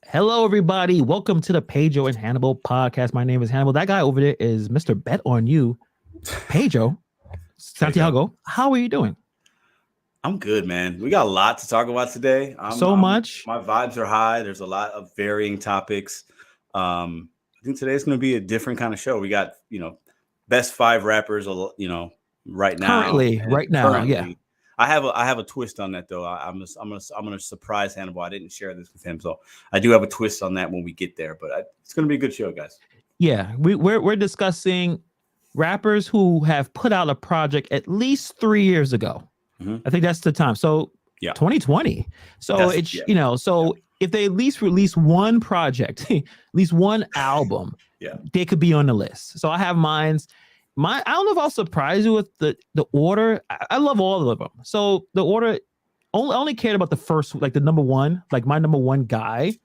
Hello, everybody. Welcome to the Pedro and Hannibal podcast. My name is Hannibal. That guy over there is Mr. Bet on You, Pedro. Santiago, how are you doing? I'm good, man. We got a lot to talk about today. So much. My vibes are high. There's a lot of varying topics. I think today's going to be a different kind of show. We got, best five rappers, right now. Yeah. I have a twist on that though. I'm gonna surprise Hannibal. I didn't share this with him, so I do have a twist on that when we get there. But it's gonna be a good show, guys. Yeah, we're discussing rappers who have put out a project at least 3 years ago. Mhm. I think that's the time. So Yeah. 2020. So if they at least release one project, at least one album, they could be on the list. So I have mines. I don't know if I'll surprise you with the order. I love all of them. So the order, only cared about the first, like the number one, like my number one guy.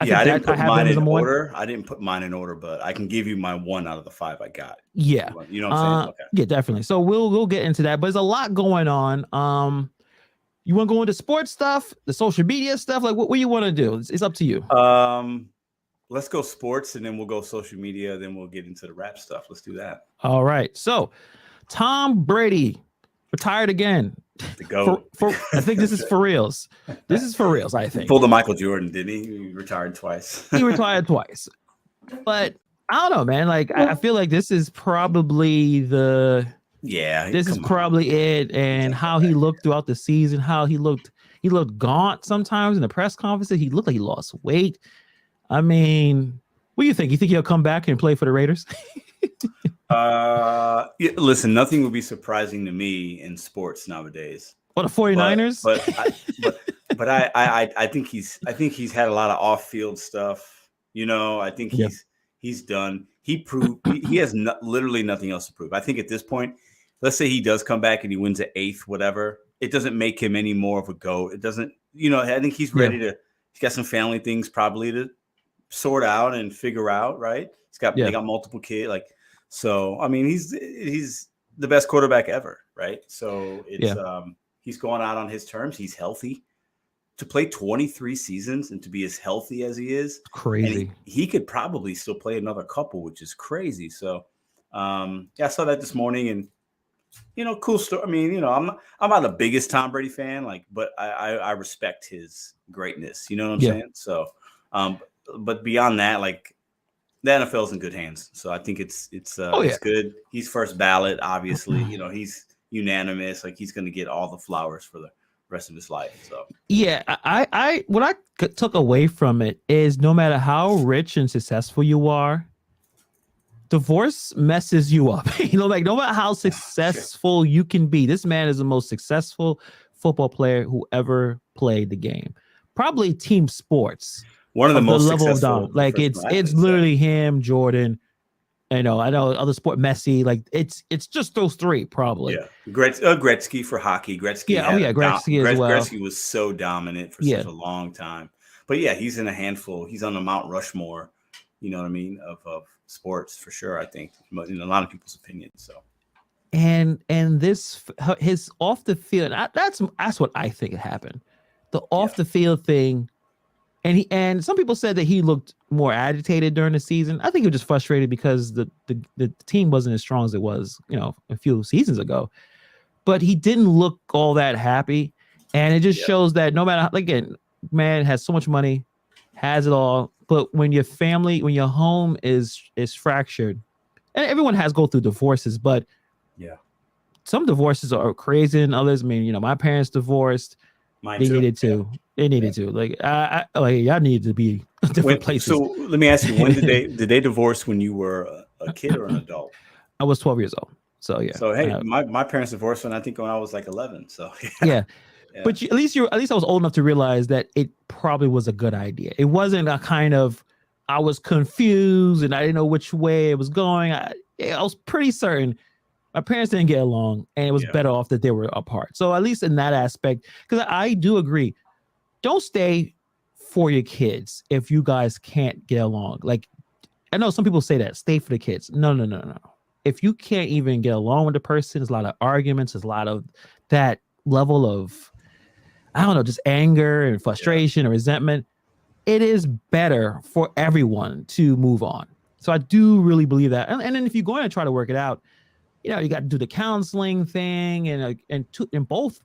I didn't put mine in order. I didn't put mine in order, but I can give you my one out of the five I got. Yeah. You know what I'm saying? Okay. Yeah, definitely. So we'll get into that, but there's a lot going on. You want to go into sports stuff, the social media stuff? Like what you want to do? It's up to you. Let's go sports and then we'll go social media. Then we'll get into the rap stuff. Let's do that. All right. So Tom Brady retired again. I think this is for reals. This is for reals, I think. He pulled the Michael Jordan, didn't he? He retired twice. He retired twice. But I don't know, man. Like I feel like this is probably this is probably it. And how he looked throughout the season, how he looked gaunt sometimes in the press conferences. He looked like he lost weight. I mean, what do you think? You think he'll come back and play for the Raiders? Listen, nothing would be surprising to me in sports nowadays. Well, the 49ers? But I think he's had a lot of off-field stuff. I think he's done. He proved he has literally nothing else to prove. I think at this point, let's say he does come back and he wins an eighth, whatever. It doesn't make him any more of a GOAT. It doesn't, I think he's ready to. He's got some family things probably to sort out and figure out, right? They got multiple kids, so I mean he's the best quarterback ever, right? So it's he's going out on his terms. He's healthy to play 23 seasons and to be as healthy as he is. Crazy. He could probably still play another couple, which is crazy. So I saw that this morning and cool story. I mean, I'm not the biggest Tom Brady fan, but I respect his greatness. You know what I'm saying? So but beyond that, the NFL's in good hands. So I think it's good. He's first ballot, obviously. He's unanimous. He's going to get all the flowers for the rest of his life. So what I took away from it is no matter how rich and successful you are, divorce messes you up. No matter how successful you can be, this man is the most successful football player who ever played the game. Probably team sports. One of the most successful. It's literally him, Jordan. I know other sport, Messi. It's just those three probably. Yeah, Gretzky for hockey. Gretzky. Gretzky as well. Gretzky was so dominant for such a long time. But he's in a handful. He's on the Mount Rushmore. You know what I mean of sports for sure. I think in a lot of people's opinions. So. And this his off the field. That's what I think happened. The off the field thing. And some people said that he looked more agitated during the season. I think he was just frustrated because the team wasn't as strong as it was, a few seasons ago. But he didn't look all that happy, and it just shows that no matter again, man has so much money, has it all, but when your home is fractured, and everyone has go through divorces, but some divorces are crazy than others. I mean, my parents divorced. They needed to. Y'all needed to be different places. So let me ask you: when did they divorce? When you were a kid or an adult? I was 12 years old. So yeah. So hey, my parents divorced when I was like 11. So yeah. But at least I was old enough to realize that it probably was a good idea. It wasn't a kind of I was confused and I didn't know which way it was going. I was pretty certain. My parents didn't get along, and it was better off that they were apart. So at least in that aspect, because I do agree, don't stay for your kids if you guys can't get along. I know some people say that, stay for the kids. No. If you can't even get along with the person, there's a lot of arguments, there's a lot of that level of, I don't know, just anger and frustration or resentment. it is better for everyone to move on. So I do really believe that. And then if you're going to try to work it out, you got to do the counseling thing, and both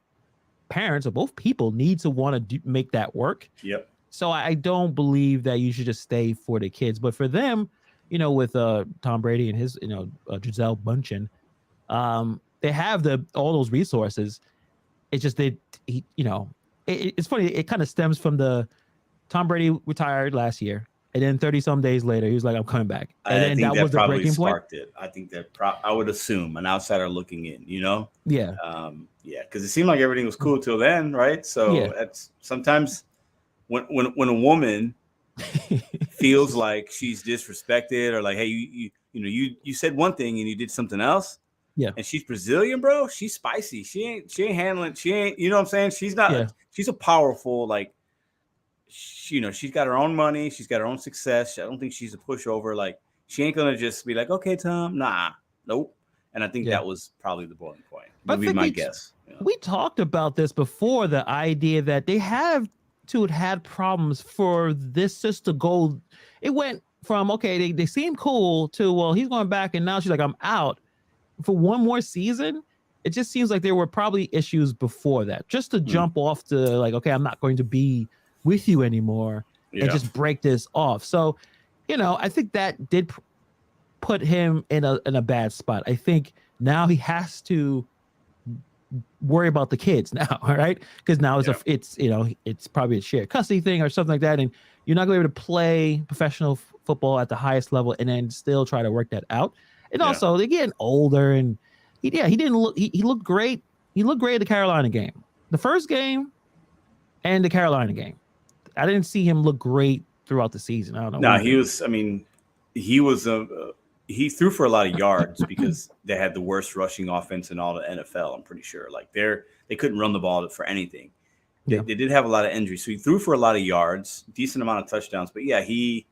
parents or both people need to want to make that work. Yep. So I don't believe that you should just stay for the kids, but for them, with Tom Brady and his Giselle Bundchen, they have all those resources. It's just it's funny. It kind of stems from the Tom Brady retired last year, and then 30 some days later, he was like, "I'm coming back," and then that was the breaking point. It. I think that I would assume an outsider looking in, Yeah. Yeah, because it seemed like everything was cool till then, right? So that's sometimes when a woman feels like she's disrespected, or like, hey, you said one thing and you did something else. Yeah. And she's Brazilian, bro. She's spicy. She ain't handling. She ain't. You know what I'm saying? She's not. Yeah. She's a powerful, like. She's got her own money. She's got her own success. I don't think she's a pushover. Like, she ain't gonna just be like, okay, Tom. Nah, nope. And I think that was probably the boiling point. Would be my guess. We talked about this before. The idea that they have to had problems for this just to go. It went from okay, they seem cool to well, he's going back, and now she's like, I'm out. For one more season, it just seems like there were probably issues before that. Just to jump off to like, okay, I'm not going to be with you anymore, and just break this off. So, I think that did put him in a bad spot. I think now he has to worry about the kids now, all right? Because now it's probably a shared custody thing or something like that, and you're not going to be able to play professional football at the highest level and then still try to work that out. And also, they're getting older, and he didn't look. He looked great. He looked great at the Carolina game, the first game, and the Carolina game. I didn't see him look great throughout the season. I don't know. No, he was. I mean, he was he threw for a lot of yards because they had the worst rushing offense in all the NFL. I'm pretty sure. Like they couldn't run the ball for anything. They did have a lot of injuries, so he threw for a lot of yards, decent amount of touchdowns. But yeah, he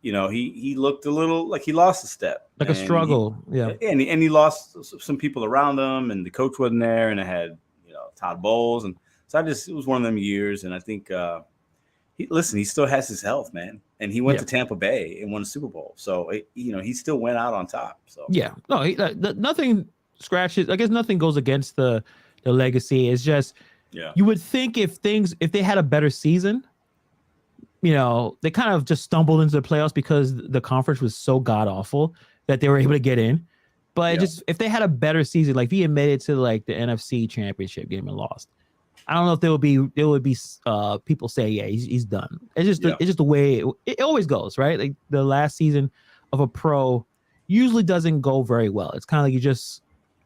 looked a little like he lost a step, like a struggle. And he lost some people around him, and the coach wasn't there, and it had Todd Bowles, and so it was one of them years. And I think he still has his health, man, and he went to Tampa Bay and won a Super Bowl, so he still went out on top. So no, nothing scratches. I guess nothing goes against the legacy. It's just you would think if they had a better season. They kind of just stumbled into the playoffs because the conference was so god awful that they were able to get in. But just if they had a better season, like if he admitted to like the NFC Championship game and lost, I don't know if there would be people say he's done. It's just the way it always goes, right? Like the last season of a pro usually doesn't go very well. It's kind of like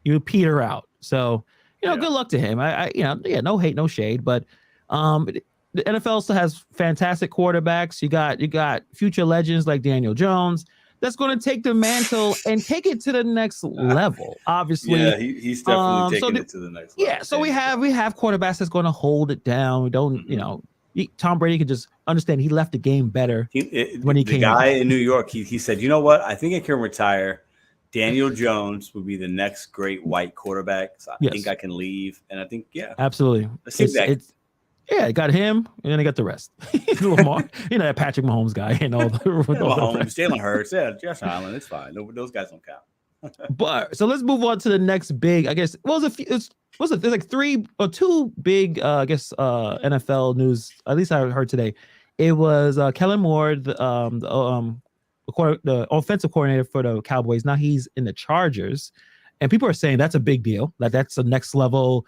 you peter out. So good luck to him. No hate, no shade, but the NFL still has fantastic quarterbacks. You got future legends like Daniel Jones that's going to take the mantle and take it to the next level. Obviously, he's definitely taking it to the next level. Yeah, so we have quarterbacks that's going to hold it down. We don't, Tom Brady could just understand he left the game better when he came. The guy in New York, he said, you know what? I think I can retire. Daniel Jones would be the next great white quarterback. So I think I can leave, and I think absolutely. I got him, and then I got the rest. Lamar, that Patrick Mahomes guy, and all the Mahomes, Jalen Hurts, Josh Allen. It's fine. No, those guys don't count. But so let's move on to the next big. I guess there's like two big NFL news. At least I heard today. It was Kellen Moore, the offensive coordinator for the Cowboys. Now he's in the Chargers, and people are saying that's a big deal. Like that's the next level.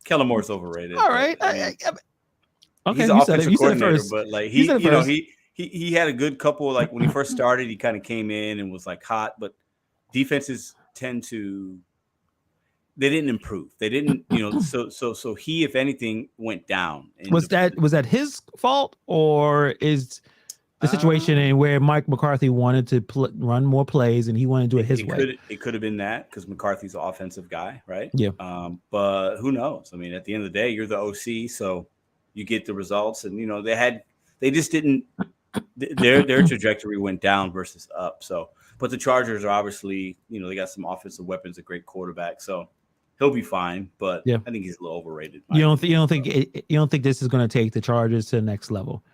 Kellen Moore's overrated. All right. Okay, he's an offensive coordinator, but like he had a good couple. Like when he first started, he kind of came in and was like hot, but defenses they didn't improve. They didn't, so he, if anything, went down. Was that his fault, or is the situation in where Mike McCarthy wanted to run more plays and he wanted to do it his way? It could have been that because McCarthy's an offensive guy, right? Yeah. But who knows? I mean, at the end of the day, you're the OC, so you get the results. And they just didn't. Their trajectory went down versus up. So, but the Chargers are obviously, they got some offensive weapons, a great quarterback. So, he'll be fine, but Yeah. I think he's a little overrated. You don't think this is going to take the Chargers to the next level?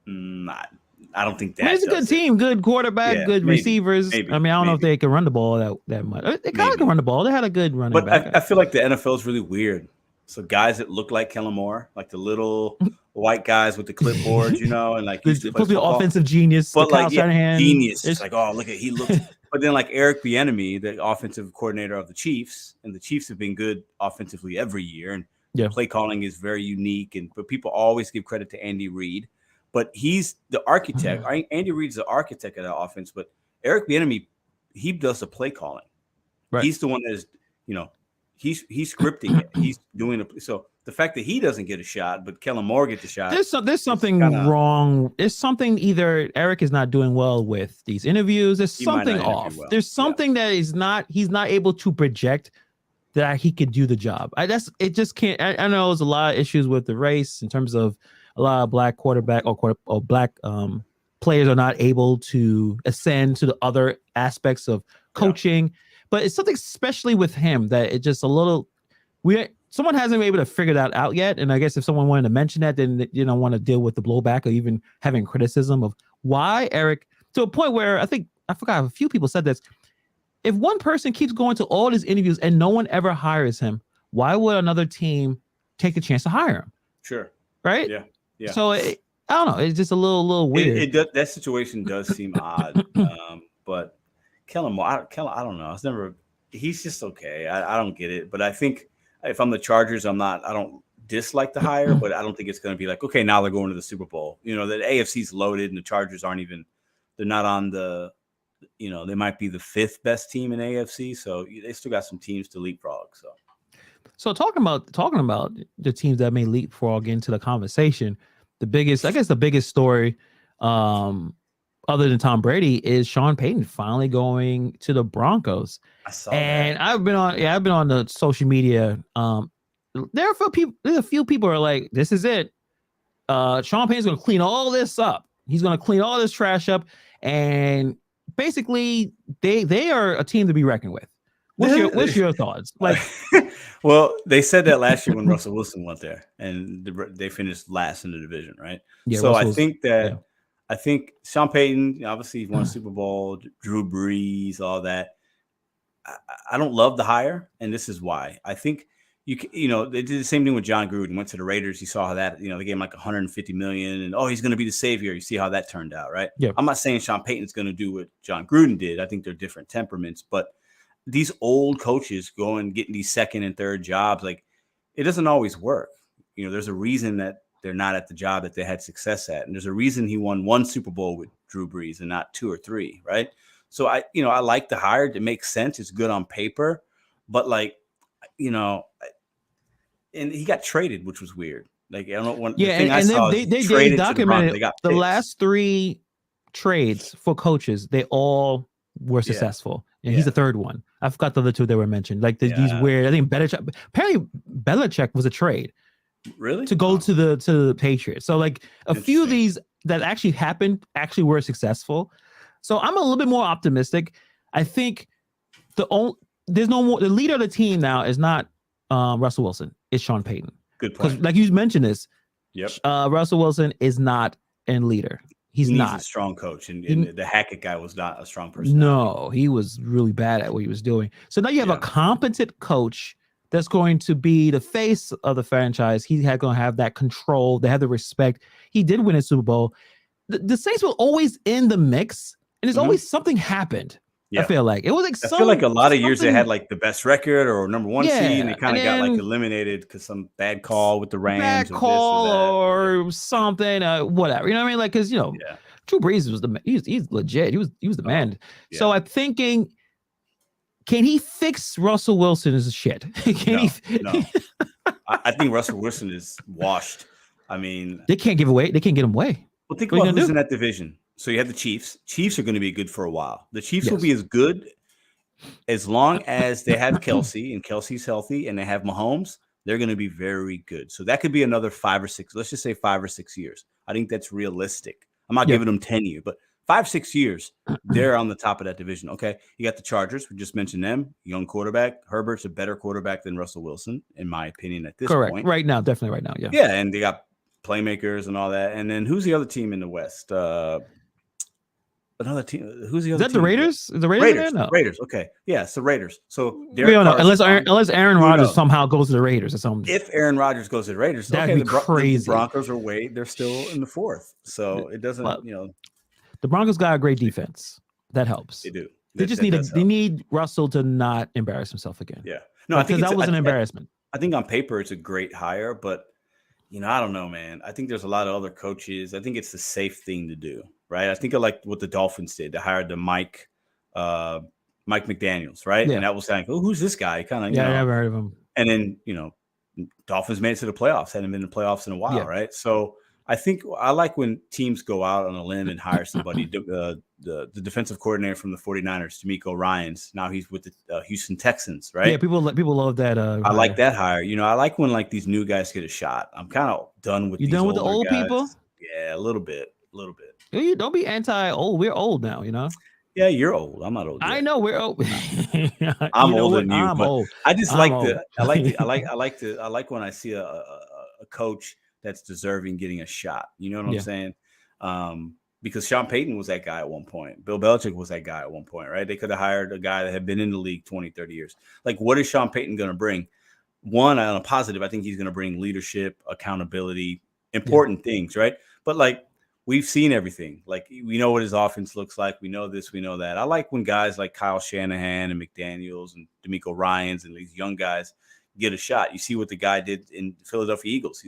I don't think I mean, that it's a good does it. team, good quarterback, Yeah, good receivers. maybe, I mean, I don't know if maybe, they can run the ball that much. They kind of can run the ball. They had a good running but back. I feel like the NFL is really weird. So guys that look like Kellen Moore, like the little white guys with the clipboards, you know, and like used to play Supposed to be football. offensive genius. But The Kyle like, yeah, Shanahan genius. It's like, oh, look at he looks. But then like Eric Bieniemy, the offensive coordinator of the Chiefs, and the Chiefs have been good offensively every year, and the play calling is very unique. But people always give credit to Andy Reid, but he's the architect. Andy Reid's the architect of that offense, but Eric Bieniemy, he does the play calling. Right. He's the one that is, you know, he's scripting it. He's doing it. So the fact that he doesn't get a shot, but Kellen Moore gets a shot. There's something wrong. There's something either Eric is not doing well with these interviews. There's something off. Well. There's something that he's not able to project that he could do the job. It just can't. I know there's a lot of issues with the race in terms of a lot of black quarterback or black players are not able to ascend to the other aspects of coaching. Yeah. But it's something especially with him that it just a little someone hasn't been able to figure that out yet. And I guess if someone wanted to mention that, then you don't want to deal with the blowback or even having criticism of why Eric, to a point where I forgot a few people said this. If one person keeps going to all these interviews and no one ever hires him, why would another team take the chance to hire him? Sure. Right? Yeah. Yeah. So I don't know. It's just a little weird. That situation does seem odd. But Kellen Moore, I don't know. He's just okay. I don't get it. But I think if I'm the Chargers, I don't dislike the hire, but I don't think it's going to be like, okay, now they're going to the Super Bowl. You know, the AFC's loaded and the Chargers they're not on they might be the 5th best team in AFC. So they still got some teams to leapfrog. So talking about the teams that may leapfrog into the conversation, the biggest story, other than Tom Brady, is Sean Payton finally going to the Broncos. I saw and that. I've been on the social media. There's a few people who are like, this is it. Sean Payton's going to clean all this up. He's going to clean all this trash up, and basically they are a team to be reckoned with. What's your thoughts? Like, well, they said that last year when Russell Wilson went there, and they finished last in the division, right? Yeah. So I think Sean Payton, obviously, he won a Super Bowl, Drew Brees, all that. I don't love the hire, and this is why. I think they did the same thing with John Gruden. Went to the Raiders. You saw how that, they gave him like $150 million, and he's going to be the savior. You see how that turned out, right? Yeah. I'm not saying Sean Payton's going to do what John Gruden did. I think they're different temperaments, but these old coaches go and getting these second and third jobs, like it doesn't always work. There's a reason that they're not at the job that they had success at. And there's a reason he won 1 Super Bowl with Drew Brees and not 2 or 3. Right. So I like the hire. It makes sense. It's good on paper, but and he got traded, which was weird. Like, I don't know. They documented the last 3 trades for coaches. They all were successful. And he's the third one. I forgot the other 2 that were mentioned. Like these weird, I think Belichick was a trade. Really? To go to the Patriots. So like a few of these that actually happened were successful. So I'm a little bit more optimistic. I think the leader of the team now is not Russell Wilson. It's Sean Payton. Good point. Because like you mentioned this, yep. Russell Wilson is not a leader. He's not a strong coach, and the Hackett guy was not a strong person. No, he was really bad at what he was doing. So now you have a competent coach that's going to be the face of the franchise. He's going to have that control. They have the respect. He did win a Super Bowl. The Saints were always in the mix, and there's always something happened. Yeah. I feel like it was like I feel like a lot of years they had like the best record or number 1 seed, and they kind of got like eliminated because some bad call with the Rams, or something, whatever. You know what I mean? Like, because Drew Brees was he's legit. He was the man. Yeah. So I'm thinking, can he fix Russell Wilson's shit? No. I think Russell Wilson is washed. I mean, they can't get him away. Well, think about who's in that division. So you have the Chiefs. Chiefs are going to be good for a while. The Chiefs will be as good as long as they have Kelsey and Kelsey's healthy and they have Mahomes. They're going to be very good. So that could be another 5 or 6. Let's just say 5 or 6 years. I think that's realistic. I'm not giving them 10 years, but 5-6 years, they're on the top of that division. Okay, you got the Chargers. We just mentioned them. Young quarterback. Herbert's a better quarterback than Russell Wilson, in my opinion, at this Correct. point. Right now, definitely right now. Yeah. Yeah, and they got playmakers and all that. And then who's the other team in the West? Another team. Who's the Is other that team? the Raiders? Is the Raiders? Raiders. No. Raiders. Okay. Yeah, it's the Raiders. So We don't know unless Aaron Rodgers somehow goes to the Raiders or something. If Aaron Rodgers goes to the Raiders, that'd be crazy. The Broncos are they're still in the 4th. So it doesn't, The Broncos got a great defense. That helps. They do. They just need Russell to not embarrass himself again. Yeah. No, I think that was an embarrassment. I think on paper it's a great hire, but I don't know, man. I think there's a lot of other coaches. I think it's the safe thing to do, right? I think I like what the Dolphins did. They hired the Mike McDaniels, right? Yeah. And that was like, oh, who's this guy? Kind of, I never heard of him. And then, Dolphins made it to the playoffs. Hadn't been in the playoffs in a while, right? So I think I like when teams go out on a limb and hire somebody. The defensive coordinator from the 49ers, DeMeco Ryans, now he's with the Houston Texans, right? Yeah, people love that. I like that hire. I like when these new guys get a shot. I'm kind of done with. You done with the old guys. people? Yeah, a little bit. You don't be anti-old. We're old now, Yeah, you're old. I'm not old yet. I know we're old. I'm older than you. I'm old. I just I like when I see a coach that's deserving getting a shot. You know what I'm saying? Because Sean Payton was that guy at one point. Bill Belichick was that guy at one point, right? They could have hired a guy that had been in the league 20, 30 years. Like, what is Sean Payton going to bring? One, on a positive, I think he's going to bring leadership, accountability, important things, right? But we've seen everything. We know what his offense looks like. We know this, we know that. I like when guys like Kyle Shanahan and McDaniels and DeMeco Ryans and these young guys get a shot. You see what the guy did in Philadelphia Eagles.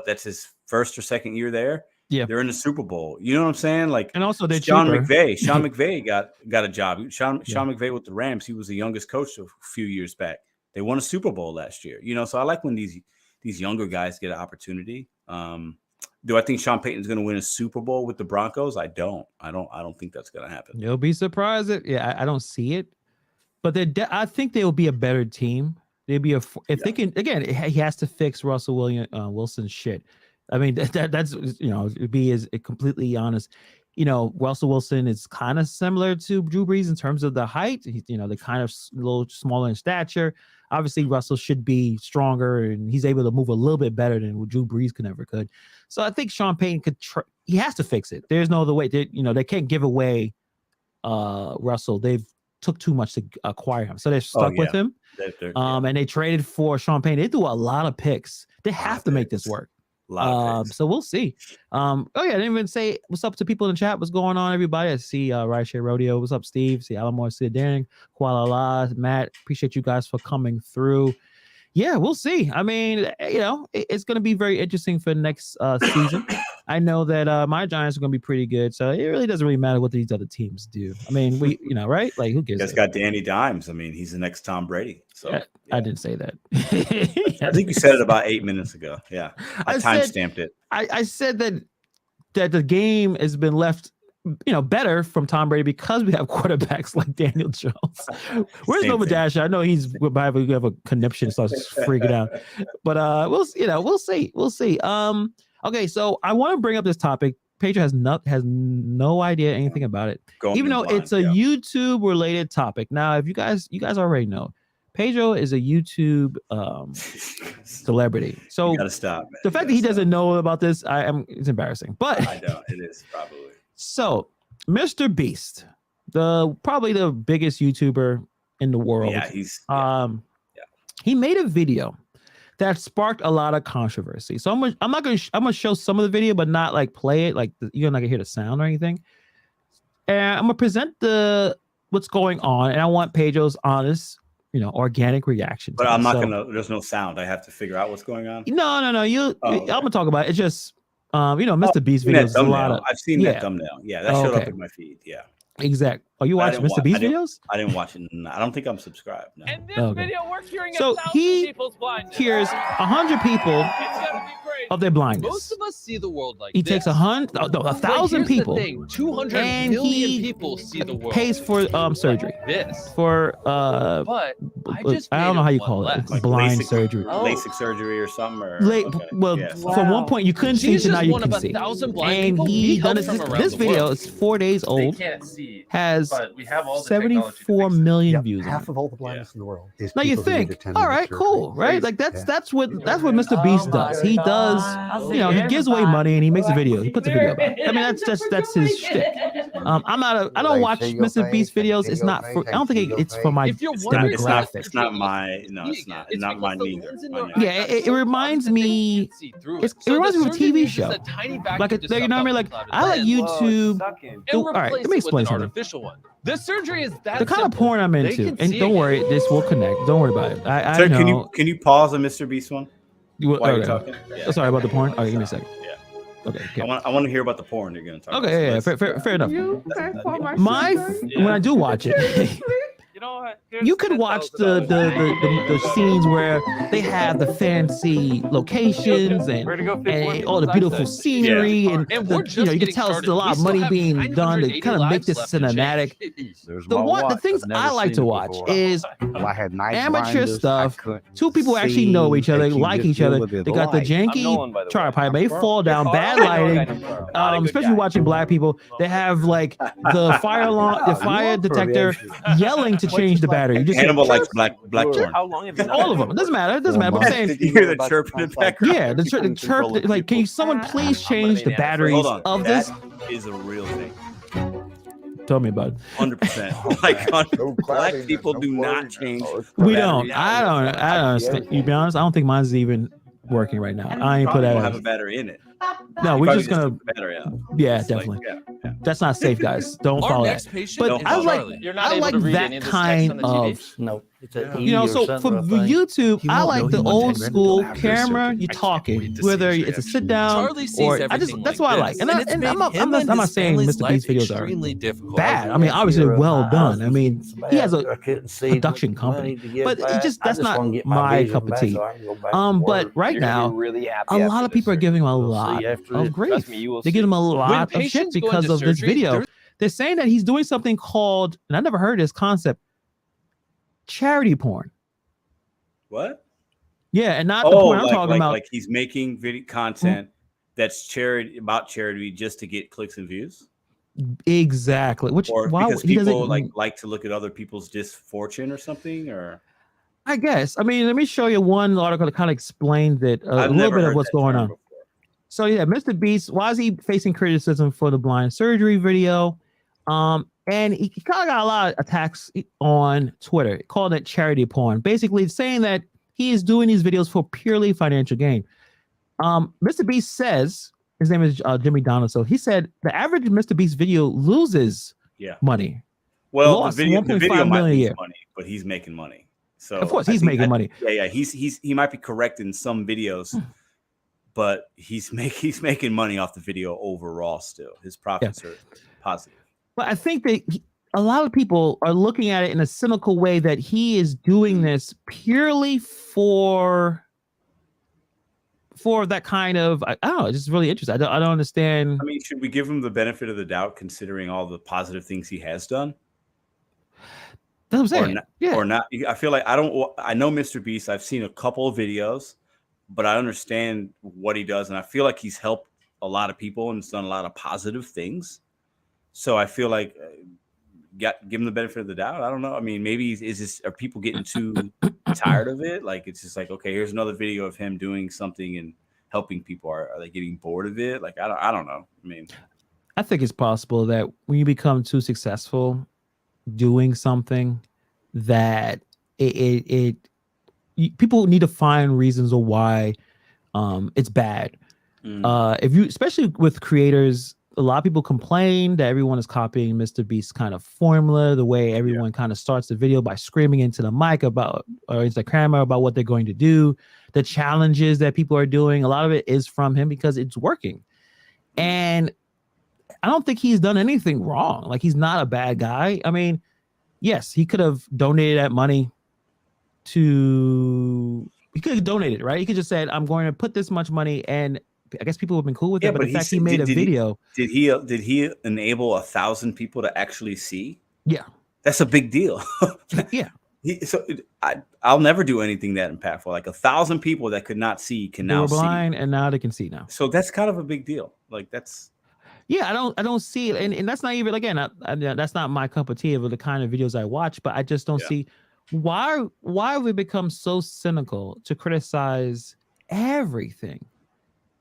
That's his first or second year there. Yeah, they're in the Super Bowl. You know what I'm saying? And also they're Sean cheaper. McVay. Sean McVay got a job. Sean McVay with the Rams. He was the youngest coach a few years back. They won a Super Bowl last year. So I like when these younger guys get an opportunity. Do I think Sean Payton's going to win a Super Bowl with the Broncos? I don't think that's going to happen. You'll be surprised. I don't see it, but I think they will be a better team. They'd be they can again. He has to fix Russell Wilson's shit. I mean that's to be as completely honest. Russell Wilson is kind of similar to Drew Brees in terms of the height. They're kind of a little smaller in stature. Obviously, Russell should be stronger, and he's able to move a little bit better than what Drew Brees could. So I think Sean Payton could. He has to fix it. There's no other way. They can't give away Russell. They've took too much to acquire him, so they're stuck with him. And they traded for Sean Payton. They threw a lot of picks. They have to make this work. So we'll see. I didn't even say what's up to people in the chat. What's going on, everybody? I see Rideshare Rodeo. What's up, Steve? See Alamore, see Darren, Kuala, Matt. Appreciate you guys for coming through. Yeah, we'll see. I mean, it's going to be very interesting for next season. I know that my Giants are going to be pretty good, so it really doesn't really matter what these other teams do. I mean, right? Like, who gives? You guys got Danny Dimes. I mean, he's the next Tom Brady. So I didn't say that. I think you said it about 8 minutes ago. Yeah, I timestamped it. I said that the game has been left, better from Tom Brady because we have quarterbacks like Daniel Jones. Where's Nova Dash? I know we have a conniption, starts freaking out. But we'll see. Okay, so I want to bring up this topic. Pedro has no idea anything about it, even though it's a YouTube related topic. Now, if you guys already know, Pedro is a YouTube celebrity. So you gotta stop, man. The fact that he doesn't know about this, it's embarrassing. But I know it is probably. So, Mr. Beast, probably the biggest YouTuber in the world. Yeah, he made a video that sparked a lot of controversy. So I'm gonna show some of the video, but not like play it. Like you're not gonna hear the sound or anything. And I'm gonna present what's going on, and I want Pedro's honest, organic reaction. But I'm not gonna. There's no sound. I have to figure out what's going on. No. I'm gonna talk about it. It's just. Mr. Beast videos. I've seen that thumbnail. Yeah, that showed up in my feed. Yeah. Exactly. Oh, you But I watch didn't Mr. Beast videos? I didn't watch it. No, I don't think I'm subscribed. No. And this Okay. video, we're curing So 1,000 he people's blindness. cures 100 people It's gonna be great. of their blindness. Most of us see the world like He this. takes 1,000 Here's the people thing, 200 and million he people see the world pays for surgery like this. for But I don't know how you call it. It's Like blind LASIK, surgery. LASIK surgery or something. Or, Well, yeah, something. from one point you couldn't see He's to now just you one can of see. 1,000 blind And people. he done helps this. from around This the video world. is 4 days They old. can't see, Has but we have all the technology to 74 fix it. million views. On Half it. of all the blindness in the world is Now you people who need think, attendant all right, surgery. cool, right? Like Yeah. that's what Mr. Beast does. He does, you know, he gives away money and he makes a video. He puts a video. Up. I mean, that's his shtick. I don't watch Mr. Beast videos. It's not for. I don't think it's for my If you're wondering, demographic. It's not my. No, it's not. It's not mine either. Yeah, it reminds me. It reminds me of a TV show. Like you know what I mean? Like I like YouTube. All right, let me explain something. Artificial one. The surgery is that The kind of simple. porn I'm They into, can and see don't it. worry, this will connect. Don't worry about it. I Sir, know. can you pause the Mr. Beast one while you're Okay. talking? Oh, sorry about the porn. Okay, give me a second. Yeah. Okay. I want to hear about the porn you're gonna talk about. Okay, yeah, fair enough. When I do watch it, You know what? you could watch the scenes where they have the fancy locations and all the beautiful scenery and we're you know you can tell it's a lot of money being done to kind of make this cinematic. The things I like to watch is Well, I had nice amateur blinders. stuff. I couldn't two people actually see know each other, that you like just each other. deal with it They got the light. janky tripod, they fall down, bad lighting. Especially watching black people, they have like the fire alarm, the fire detector yelling to change the battery. You just Hannibal hear, likes black porn. How long have you all of them. It doesn't matter. It doesn't matter. But I'm saying, Did you hear the chirp in the background? yeah, the chirp. Like, can someone please change the batteries Hold on. of That this? is a real thing. Tell me about it. 100%. Like black people do not change. We batteries. don't. I don't understand. You be honest, I don't think mine's even working right now. I ain't put Probably that don't have out. a battery in it. No, we're Probably just gonna. took the battery out. Yeah, It's like, definitely. yeah. That's not safe, guys. Don't Our follow next that. patient But is I like Charlie. I like that kind of. No, it's a You know, so for YouTube, He I won't like know the he wants old 10 grand school until after the camera. surgery. You I can't talking, wait to whether see his it's a sit reaction. down Charlie sees or I everything just that's like what I like. this, And, and it's and made I'm not him and I'm not his saying family's Mr. Beast life videos are extremely difficult. bad. I mean, obviously well done. I mean, he has a production company, but it just that's not my cup of tea. But right now, a lot of people are giving him a lot of grief. They give him a lot of shit because of this video. They're saying that he's doing something called, and I never heard this concept, charity porn. What? Yeah, and not the porn I'm talking about. Like he's making video content that's charity just to get clicks and views. Exactly. Which Or why because he people doesn't like to look at other people's misfortune or something, or I guess. I mean, let me show you one article that kind of explains it a I've little never bit of heard what's that going term on. before. So yeah, Mr. Beast, why is he facing criticism for the blind surgery video? And he kind of got a lot of attacks on Twitter, calling it charity porn, basically saying that he is doing these videos for purely financial gain. Mr. Beast says, his name is Jimmy Donald, so he said the average Mr. Beast video loses money. Well, Lost the video 1.5 might million a lose year. money, but he's making money. So Of course, I he's think making money. Yeah, he might be correct in some videos, but he's making money off the video overall. Still, his profits are positive. But I think that a lot of people are looking at it in a cynical way that he is doing this purely for that kind of, I don't know, it's just really interesting. I don't understand. I mean, should we give him the benefit of the doubt considering all the positive things he has done? That's what I'm saying. Or not. I feel like I know Mr. Beast. I've seen a couple of videos, but I understand what he does. And I feel like he's helped a lot of people and has done a lot of positive things. So I feel like give him the benefit of the doubt. I don't know. I mean, maybe are people getting too tired of it? Like, it's just like, okay, here's another video of him doing something and helping people. Are they getting bored of it? Like, I don't know. I mean, I think it's possible that when you become too successful doing something, that people need to find reasons of why it's bad. If you, especially with creators, a lot of people complain that everyone is copying Mr. Beast's kind of formula, the way everyone kind of starts the video by screaming into the mic or into the camera about what they're going to do, the challenges that people are doing. A lot of it is from him because it's working. And I don't think he's done anything wrong. Like, he's not a bad guy. I mean, yes, he could have donated that money to. He could have donated, right? He could just said, "I'm going to put this much money," and I guess people would have been cool with Yeah, it. But but the fact he made a video, did he enable 1,000 people to actually see? yeah, That's a big deal. yeah. I'll never do anything that impactful. Like 1,000 people that could not see can They now were see. blind, and now they can see now. So that's kind of a big deal. Like that's. Yeah, I don't see it, and that's not even again. That's not my cup of tea of the kind of videos I watch. But I just don't see why have we become so cynical to criticize everything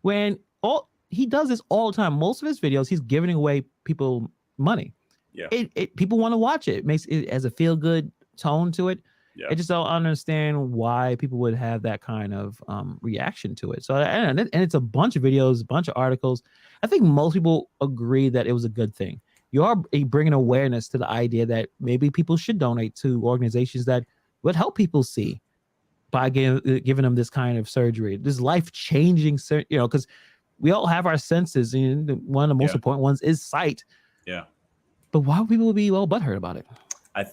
when all he does this all the time. Most of his videos, he's giving away people money. Yeah, people want to watch it. It makes it as a feel good tone to it. Yeah. I just don't understand why people would have that kind of reaction to it. So and it's a bunch of videos, a bunch of articles. I think most people agree that it was a good thing. You are bringing awareness to the idea that maybe people should donate to organizations that would help people see by giving them this kind of surgery, this life-changing, because we all have our senses, and one of the most important ones is sight. Yeah. But why would people be all butthurt about it? I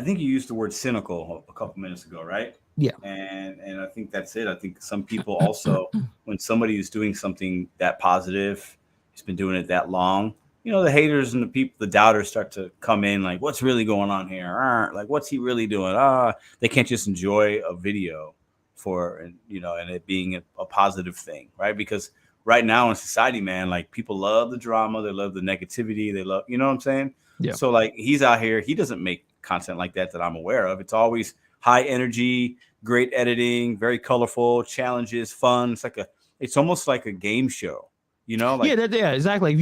think you used the word cynical a couple minutes ago, right? Yeah. And I think that's it. I think some people also, when somebody is doing something that positive, he's been doing it that long, the haters and the people, the doubters start to come in like, what's really going on here? Like, what's he really doing? They can't just enjoy a video and it being a positive thing, right? Because right now in society, man, like people love the drama, they love the negativity, they love, you know what I'm saying? Yeah. So like he's out here, he doesn't make content like that I'm aware of. It's always high energy, great editing, very colorful, challenges, fun. It's almost like a game show, Like, yeah, exactly.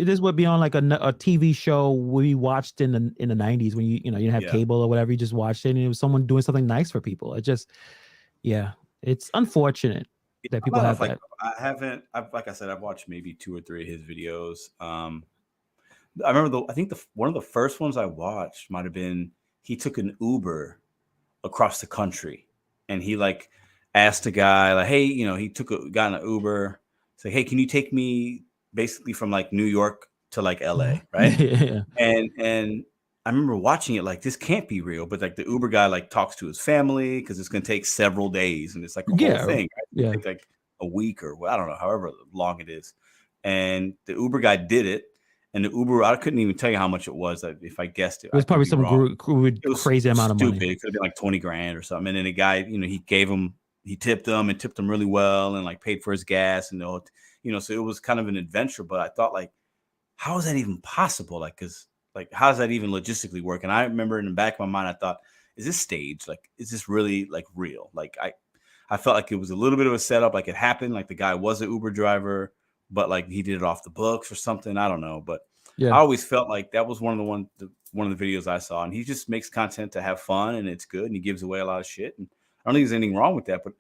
This would be on like a TV show we watched in the 90s when you didn't have cable or whatever. You just watched it, and it was someone doing something nice for people. It just, it's unfortunate that people have that. Like I said, I've watched maybe 2 or 3 of his videos. I remember one of the first ones I watched might have been he took an Uber across the country, and he like asked a guy like, hey, he got in an Uber, say, hey, can you take me basically from like New York to like LA, right? Yeah. And I remember watching it like, this can't be real, but like the Uber guy like talks to his family because it's gonna take several days, and it's like a whole thing, right? Yeah. Take like a week or I don't know, however long it is. And the Uber guy did it. And the Uber, I couldn't even tell you how much it was. If I guessed it, it was probably some crazy amount of money. It could have been like 20 grand or something. And then the guy, he tipped him really well, and like paid for his gas, and so it was kind of an adventure. But I thought, like, how is that even possible? Like, because like, how does that even logistically work? And I remember in the back of my mind, I thought, is this staged? Like, is this really like real? Like, I felt like it was a little bit of a setup. Like it happened. Like the guy was an Uber driver, but like he did it off the books or something. I don't know. But I always felt like that was one of the videos I saw. And he just makes content to have fun, and it's good. And he gives away a lot of shit. And I don't think there's anything wrong with that, but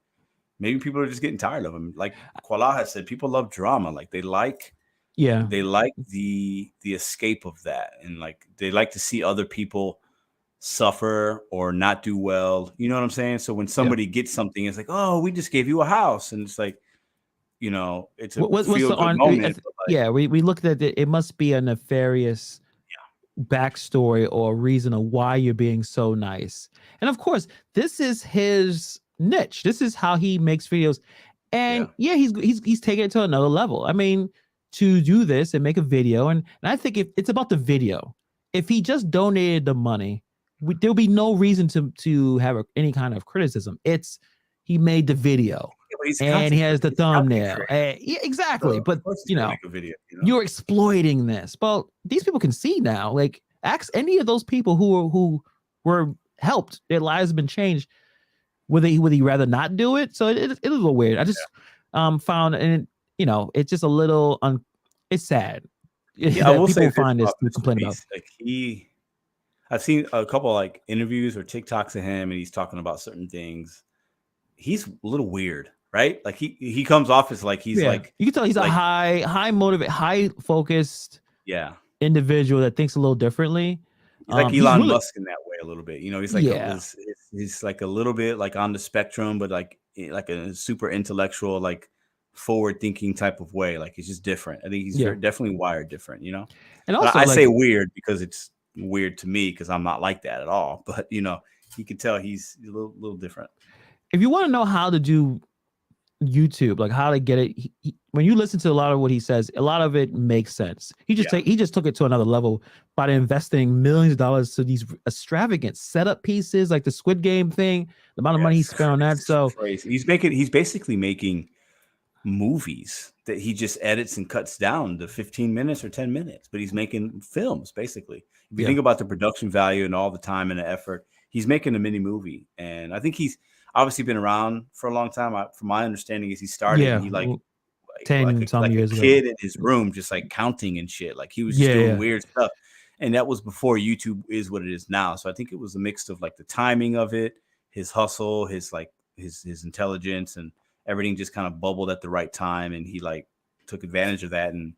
maybe people are just getting tired of him. Like Kuala has said, people love drama. Like they like the escape of that. And like, they like to see other people suffer or not do well. You know what I'm saying? So when somebody gets something, it's like, oh, we just gave you a house. And it's like, it's a feel-good moment. We looked at it. It must be a nefarious backstory or reason of why you're being so nice. And of course, this is his niche. This is how he makes videos. And he's taking it to another level. I mean, to do this and make a video, and I think if it's about the video, if he just donated the money, there'll be no reason to have any kind of criticism. It's he made the video. And he has the thumbnail. Exactly. But you're exploiting this. Well, these people can see now. Like, ask any of those people who were helped, their lives have been changed. Would he rather not do it? So it is a little weird. I just found, and it's just a little it's sad. I will say find this to complain about. Like I've seen a couple like interviews or TikToks of him, and he's talking about certain things. He's a little weird. Right? Like he comes off as like he's like, you can tell he's a high motivated, high focused individual that thinks a little differently. He's like Elon Musk in that way a little bit. He's like he's like a little bit like on the spectrum, but like a super intellectual, like forward thinking type of way. Like he's just different. I think he's definitely wired different, you know. And also, I say weird because it's weird to me because I'm not like that at all. But you know, you can tell he's a little different. If you want to know how to do YouTube, like how to get it, when you listen to a lot of what he says, a lot of it makes sense. He just took it to another level by investing millions of dollars to these extravagant setup pieces, like the Squid Game thing. The amount of money he spent on that. So crazy. He's basically making movies that he just edits and cuts down to 15 minutes or 10 minutes, but he's making films basically. If you think about the production value and all the time and the effort, he's making a mini movie. And I think he's obviously been around for a long time. From my understanding is he started and he 10 some years ago, kid in his room, just like counting and shit. Like he was just doing weird stuff. And that was before YouTube is what it is now. So I think it was a mix of like the timing of it, his hustle, his intelligence, and everything just kind of bubbled at the right time. And he like took advantage of that. And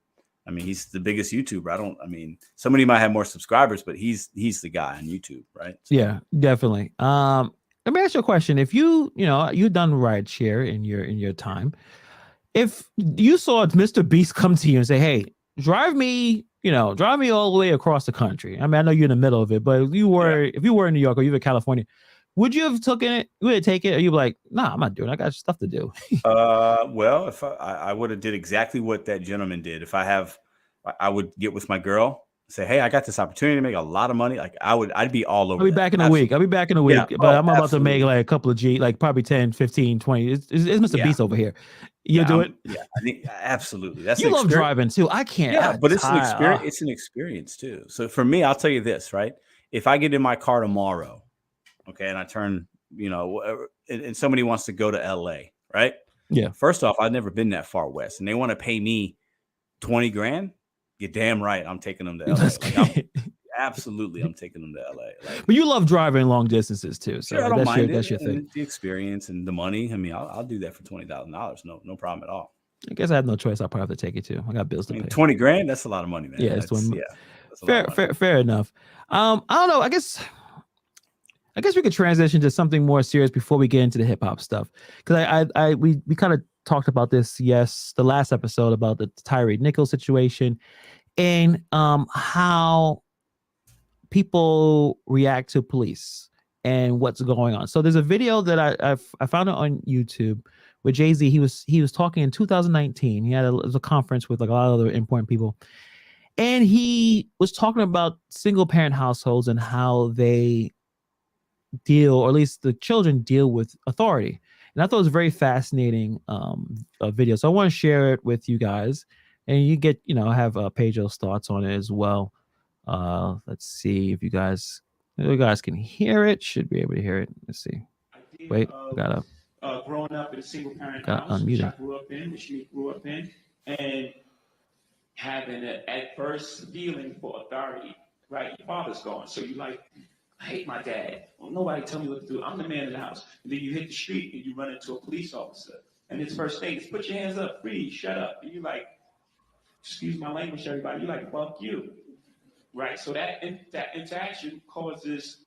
I mean, he's the biggest YouTuber. Somebody might have more subscribers, but he's the guy on YouTube, right? So. Yeah, definitely. Let me ask you a question. If you've done rideshare in your time, if you saw Mr. Beast come to you and say, "Hey, drive me all the way across the country." I mean, I know you're in the middle of it, but if you were in New York or you were in California, would you have taken it? Would you take it? Or you be like, "Nah, I'm not doing it. I got stuff to do." Well, if I would have did exactly what that gentleman did. If I would get with my girl, say, "Hey, I got this opportunity to make a lot of money." Like I'd be all over. I'll be back in a week. Yeah. But I'm about to make like a couple of G, like probably 10, 15, 20. It's Mr. Beast over here. You'll do it? Yeah, I think absolutely. That's you love driving too. I can't. Yeah, but it's an experience. It's an experience too. So for me, I'll tell you this, right? If I get in my car tomorrow, okay, and I turn, and somebody wants to go to LA, right? Yeah. First off, I've never been that far west, and they want to pay me $20 grand. You're damn right. I'm taking them to LA. Absolutely, I'm taking them to LA. But you love driving long distances too, so sure, I don't mind that's your thing. The experience and the money. I mean, I'll do that for $20,000. No problem at all. I guess I have no choice. I'll probably have to take it too. I got bills to pay. 20 grand. That's a lot of money, man. Yeah, fair enough. I don't know. I guess we could transition to something more serious before we get into the hip hop stuff, because we kind of talked about this the last episode about the Tyree Nichols situation and how people react to police and what's going on. So there's a video that I found it on YouTube with Jay-Z. He was talking in 2019. He had a conference with like a lot of other important people, and he was talking about single parent households and how they deal, or at least the children deal, with authority. And I thought it was a very fascinating video. So I want to share it with you guys, and you get have Pedro's thoughts on it as well. Let's see if you guys can hear it. Should be able to hear it. Let's see. Wait, gotta growing up in a single parent house, which I grew up in, and having an adverse feeling for authority. Right, your father's gone, so you like, I hate my dad. Well, nobody tell me what to do. I'm the man in the house. And then you hit the street and you run into a police officer, and his first thing is, "Put your hands up, freeze, shut up." And you're like, excuse my language, everybody. You're like, "Fuck you." Right, so that interaction causes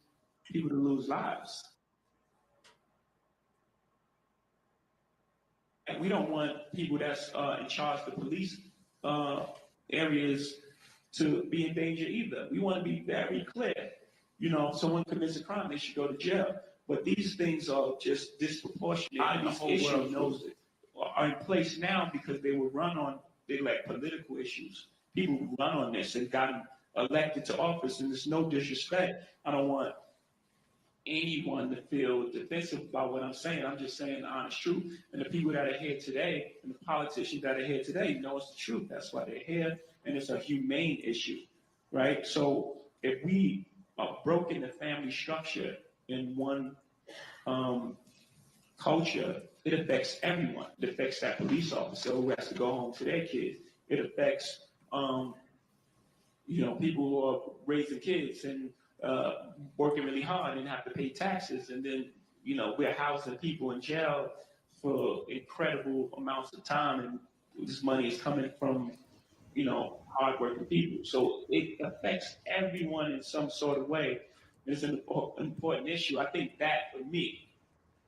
people to lose lives. And we don't want people that's in charge of the police areas to be in danger either. We want to be very clear. Someone commits a crime, they should go to jail. But these things are just disproportionate. And the whole world knows it. Are in place now because they were like political issues. People who run on this and got elected to office, and there's no disrespect. I don't want anyone to feel defensive about what I'm saying. I'm just saying the honest truth. And the people that are here today, and the politicians that are here today, know it's the truth. That's why they're here, and it's a humane issue, right? So if we are broken the family structure in one culture, it affects everyone. It affects that police officer who has to go home to their kids. It affects people who are raising kids and working really hard and have to pay taxes. And then, we're housing people in jail for incredible amounts of time. And this money is coming from, hardworking people. So it affects everyone in some sort of way. It's an important issue. I think that for me,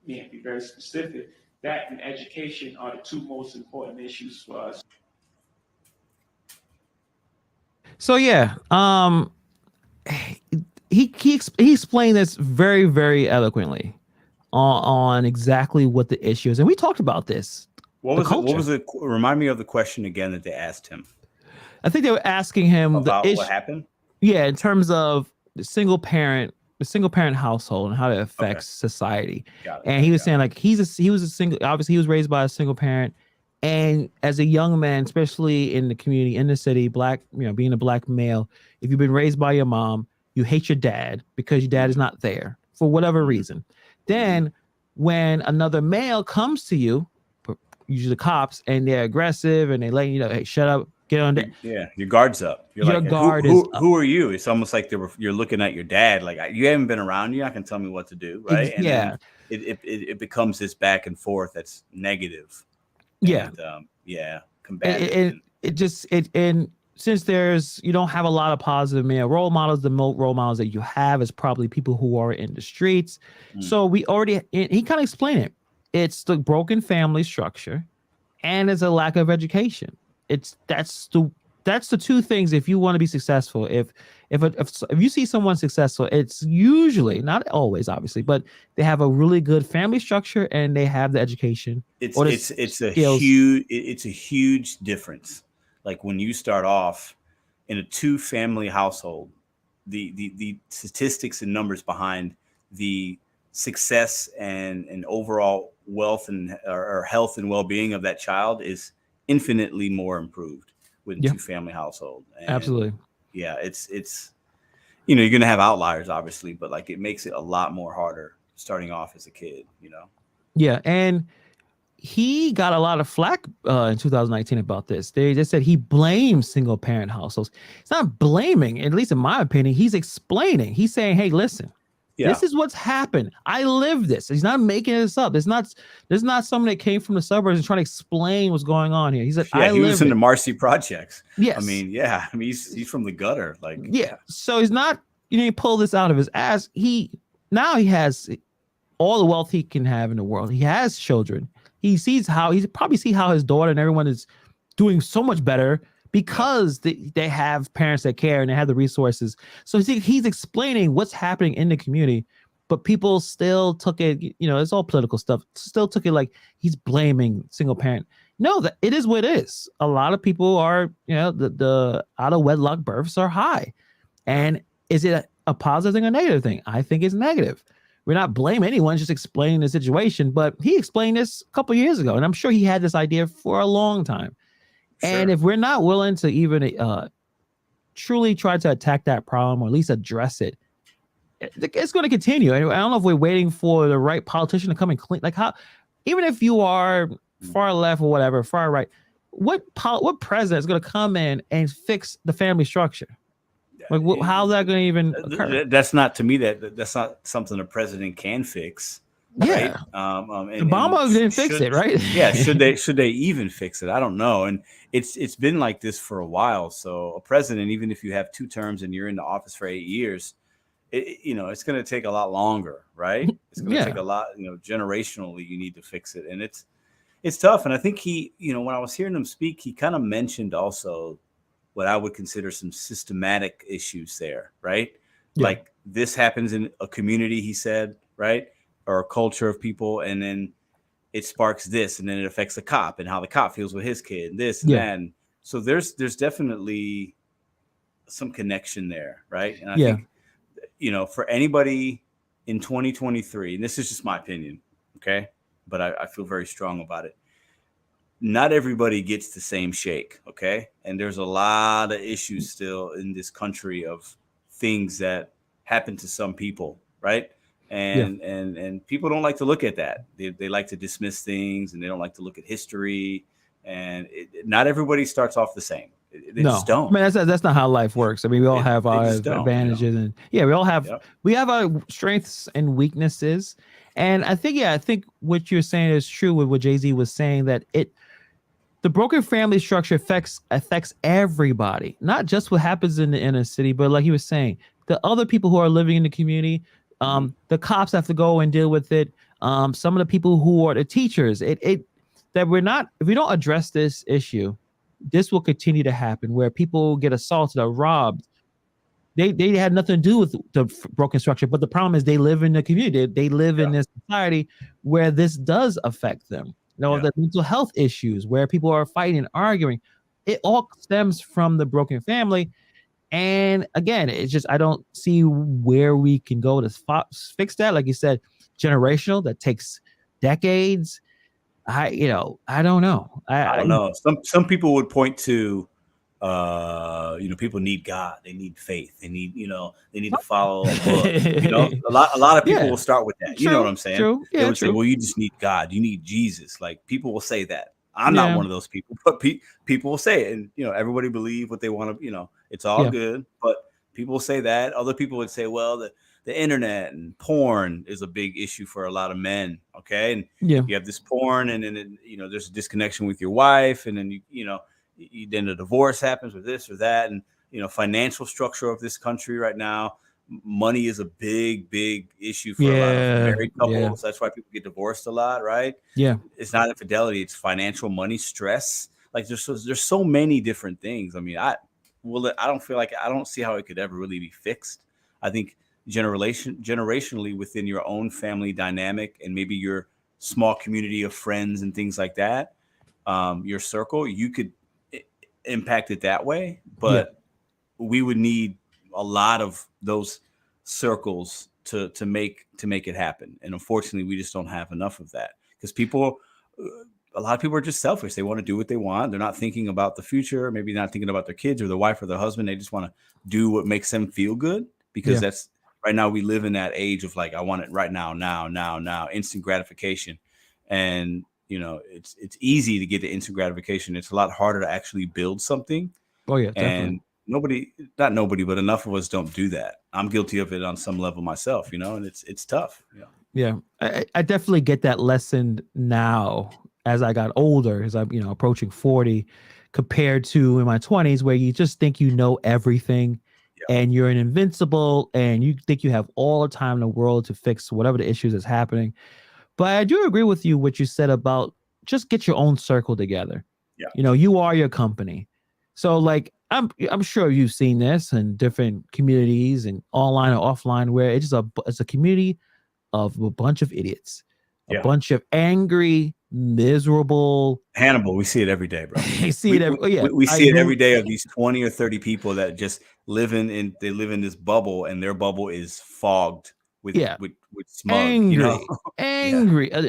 be very specific, that and education are the two most important issues for us. So yeah, he explained this very, very eloquently on exactly what the issue is, and we talked about this. What was it? What was it? Remind me of the question again that they asked him. I think they were asking him about what happened. Yeah, in terms of the single parent household and how it affects society. And he was saying like he was a single. Obviously, he was raised by a single parent, and as a young man, especially in the community, in the city, black, being a black male, if you've been raised by your mom, you hate your dad because your dad is not there for whatever reason. Then when another male comes to you, usually the cops, and they're aggressive and they let you know, hey, shut up, get on that. Yeah, your guard's up. You're your like, guard who are you? It's almost like you're looking at your dad. Like, you haven't been around. You're not gonna tell me what to do, right? And then it becomes this back and forth that's negative. Yeah, and, combative. And since you don't have a lot of positive male role models, the role models that you have is probably people who are in the streets. So he kind of explained it. It's the broken family structure, and it's a lack of education. That's the two things. If you want to be successful, if you see someone successful, it's usually, not always, obviously, but they have a really good family structure and they have the education. It's a huge difference. Like when you start off in a 2-family household, the statistics and numbers behind the success and overall wealth and or health and well-being of that child is infinitely more improved with a 2-family household. And absolutely. Yeah, it's you're going to have outliers, obviously, but like it makes it a lot more harder starting off as a kid, Yeah, and he got a lot of flack in 2019 about this. They just said he blames single parent households. It's not blaming, at least in my opinion. He's explaining. He's saying, hey, listen, this is what's happened. I live this. He's not making this up. There's not someone that came from the suburbs and trying to explain what's going on here. He said, he was in the Marcy projects. Yes. I mean, he's from the gutter. Like, So he's not, he pulled this out of his ass. He has all the wealth he can have in the world. He has children. He probably see how his daughter and everyone is doing so much better because they have parents that care and they have the resources. So he's explaining what's happening in the community, but people still took it, it's all political stuff, still took it like he's blaming single parent. No, that it is what it is. A lot of people are, the out of wedlock births are high. And is it a positive thing or negative thing? I think it's negative. We're not blaming anyone, just explaining the situation. But he explained this a couple of years ago, and I'm sure he had this idea for a long time. Sure. And if we're not willing to even truly try to attack that problem or at least address it, it's going to continue. And I don't know if we're waiting for the right politician to come and clean. Like how, even if you are far left or whatever, far right, what president is going to come in and fix the family structure? Like, how's that going to even occur? That's not, to me, that's not something a president can fix. Yeah. Right? Obama didn't fix it, right? Yeah. Should they even fix it? I don't know. And it's been like this for a while. So a president, even if you have 2 terms and you're in the office for 8 years, it's going to take a lot longer, right? It's going to take a lot, generationally, you need to fix it. And it's tough. And I think when I was hearing him speak, he kind of mentioned also what I would consider some systematic issues there, right? Yeah. Like this happens in a community, he said, right? Or a culture of people, and then it sparks this, and then it affects the cop and how the cop feels with his kid, and this and that. And so there's definitely some connection there, right? And I think, for anybody in 2023, and this is just my opinion, okay? But I feel very strong about it. Not everybody gets the same shake, okay? And there's a lot of issues still in this country of things that happen to some people, right? And people don't like to look at that. They like to dismiss things, and they don't like to look at history. And not everybody starts off the same. They just don't. I mean, that's not how life works. I mean, we all have our advantages, and we all have we have our strengths and weaknesses. And I think what you're saying is true with what Jay-Z was saying, that the broken family structure affects everybody, not just what happens in the inner city, but like he was saying, the other people who are living in the community. The cops have to go and deal with it. some of the people who are the teachers. That we're not, if we don't address this issue, this will continue to happen where people get assaulted or robbed. They had nothing to do with the broken structure, but the problem is they live in the community. They live in this society where this does affect them. The mental health issues where people are fighting and arguing, it all stems from the broken family. And again, it's just, I don't see where we can go to fix that. Like you said, generational, that takes decades. I don't know. I don't know. Some people would point to, people need God. They need faith. They need, they need to follow a book. A lot of people will start with that. You know what I'm saying? True. Yeah, they would say, well, you just need God. You need Jesus. Like, people will say that. I'm not one of those people, but people will say it. And, everybody believe what they want to, it's all good. But people will say that. Other people would say, well, the internet and porn is a big issue for a lot of men. Okay. And you have this porn, and then, there's a disconnection with your wife. And then, then a divorce happens with this or that. And, financial structure of this country right now, money is a big issue for a lot of married couples. That's why people get divorced a lot, right? It's not infidelity, it's financial money stress. Like, there's so many different things. I mean, I don't see how it could ever really be fixed. I think generationally within your own family dynamic and maybe your small community of friends and things like that, your circle, you could impact it that way. But we would need a lot of those circles to make it happen. And unfortunately, we just don't have enough of that, because a lot of people are just selfish. They want to do what they want. They're not thinking about the future, maybe not thinking about their kids or their wife or their husband. They just want to do what makes them feel good, because that's right now we live in that age of like, I want it right now, instant gratification. And, it's easy to get the instant gratification. It's a lot harder to actually build something. Oh yeah. Definitely. And not nobody, but enough of us don't do that. I'm guilty of it on some level myself, and it's tough. Yeah. I definitely get that lesson now as I got older, as I'm, approaching 40, compared to in my 20s, where you just think everything and you're an invincible and you think you have all the time in the world to fix whatever the issues is happening. But I do agree with you, what you said about just get your own circle together. You are your company. So like, I'm sure you've seen this in different communities and online or offline, where it's a community of a bunch of idiots, a bunch of angry, miserable. Hannibal, we see it every day, bro. We see it every day of these 20 or 30 people that just live in this bubble, and their bubble is fogged with smug, angry, and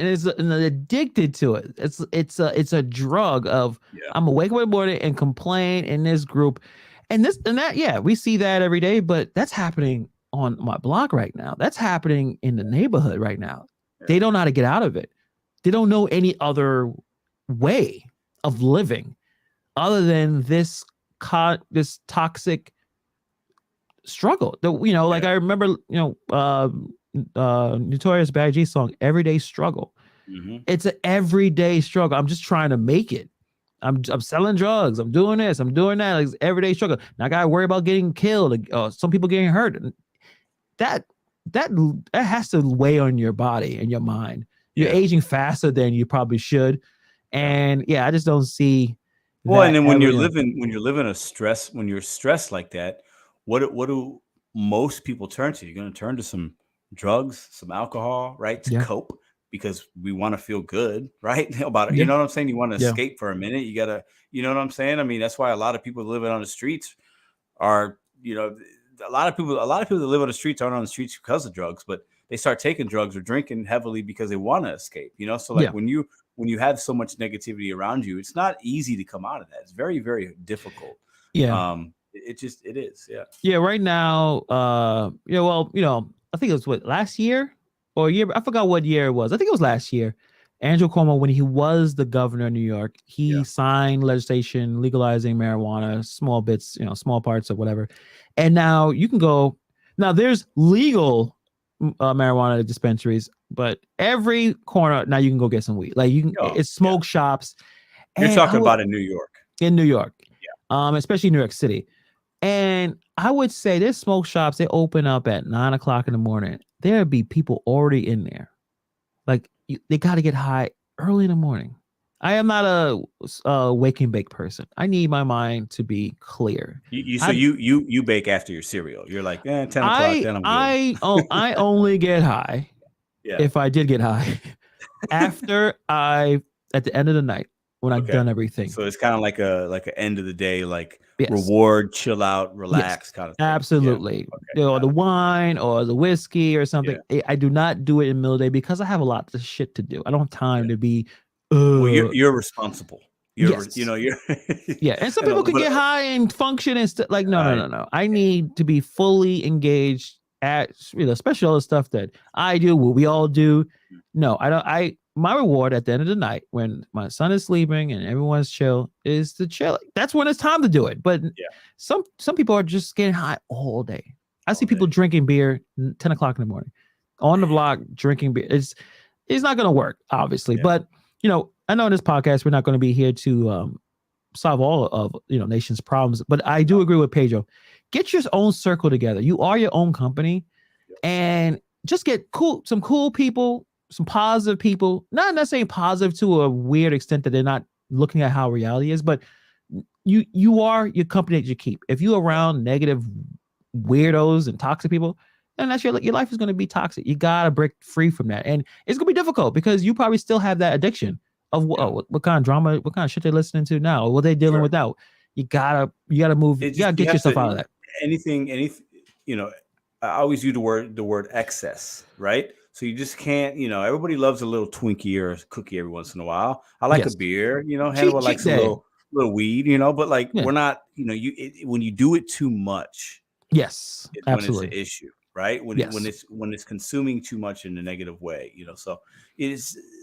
addicted to it. It's a drug of I'm awake in the morning and complain in this group, and this and that. Yeah, we see that every day, but that's happening on my block right now. That's happening in the neighborhood right now. They don't know how to get out of it. They don't know any other way of living other than this toxic struggle. Like I remember, Notorious B.I.G. song, Everyday Struggle. It's an everyday struggle. I'm just trying to make it. I'm selling drugs. I'm doing this. I'm doing that. Like, it's everyday struggle. Now I gotta worry about getting killed. Some people getting hurt. That has to weigh on your body and your mind. You're aging faster than you probably should. And I just don't see. Well, and then when you're stressed like that, what do most people turn to? You're going to turn to some drugs, some alcohol, right? To cope, because we want to feel good, right? About it. You know what I'm saying? You want to escape for a minute. You gotta, you know what I'm saying? I mean, that's why a lot of people living on the streets are, a lot of people that live on the streets aren't on the streets because of drugs, but they start taking drugs or drinking heavily because they want to escape, So like when you have so much negativity around you, it's not easy to come out of that. It's very, very difficult. It is. Yeah. Yeah. Right now, I think it was last year or a year. I forgot what year it was. I think it was last year. Andrew Cuomo, when he was the governor of New York, he signed legislation legalizing marijuana, small bits, small parts of whatever. And now you can go. Now there's legal marijuana dispensaries, but every corner now you can go get some weed. Like it's smoke shops. You're talking about in New York. In New York, especially New York City. And I would say there's smoke shops. They open up at 9 o'clock in the morning. There'd be people already in there, Like they got to get high early in the morning. I am not a wake and bake person. I need my mind to be clear. So you bake after your cereal. You're like 10 o'clock. Then I'm good. I only get high Yeah. if I did get high after at the end of the night when I've done everything. So it's kind of like a end of the day, like Yes. reward, chill out, relax kind of thing. Absolutely. Yeah. Or the wine or the whiskey or something. Yeah. I do not do it in the middle of the day because I have a lot of shit to do. I don't have time to be. Well, you're responsible. You're yeah. And some people can get high and function and stuff. Like no. I need to be fully engaged at especially all the stuff that I do, what we all do. No, I don't. My reward at the end of the night when my son is sleeping and everyone's chill is to chill. That's when it's time to do it. But some people are just getting high all day. I see people drinking beer 10 o'clock in the morning on the block drinking beer. It's not going to work, obviously. But I know in this podcast we're not going to be here to solve all of nation's problems. But I do agree with Pedro. Get your own circle together. You are your own company, and just get some cool people. Some positive people, not necessarily positive to a weird extent that they're not looking at how reality is, but you are your company that you keep. If you're around negative weirdos and toxic people, then that's your life is going to be toxic. You got to break free from that. And it's going to be difficult because you probably still have that addiction of what kind of drama, what kind of shit they're listening to now, or what they're dealing with now. You gotta move. You gotta get yourself out of that. Anything, I always use the word excess, right? So you just can't, everybody loves a little Twinkie or a cookie every once in a while. I like a beer, Hannibal likes a little weed, but like we're not, when you do it too much. Yes, absolutely. When it's an issue, right? When it's consuming too much in a negative way, so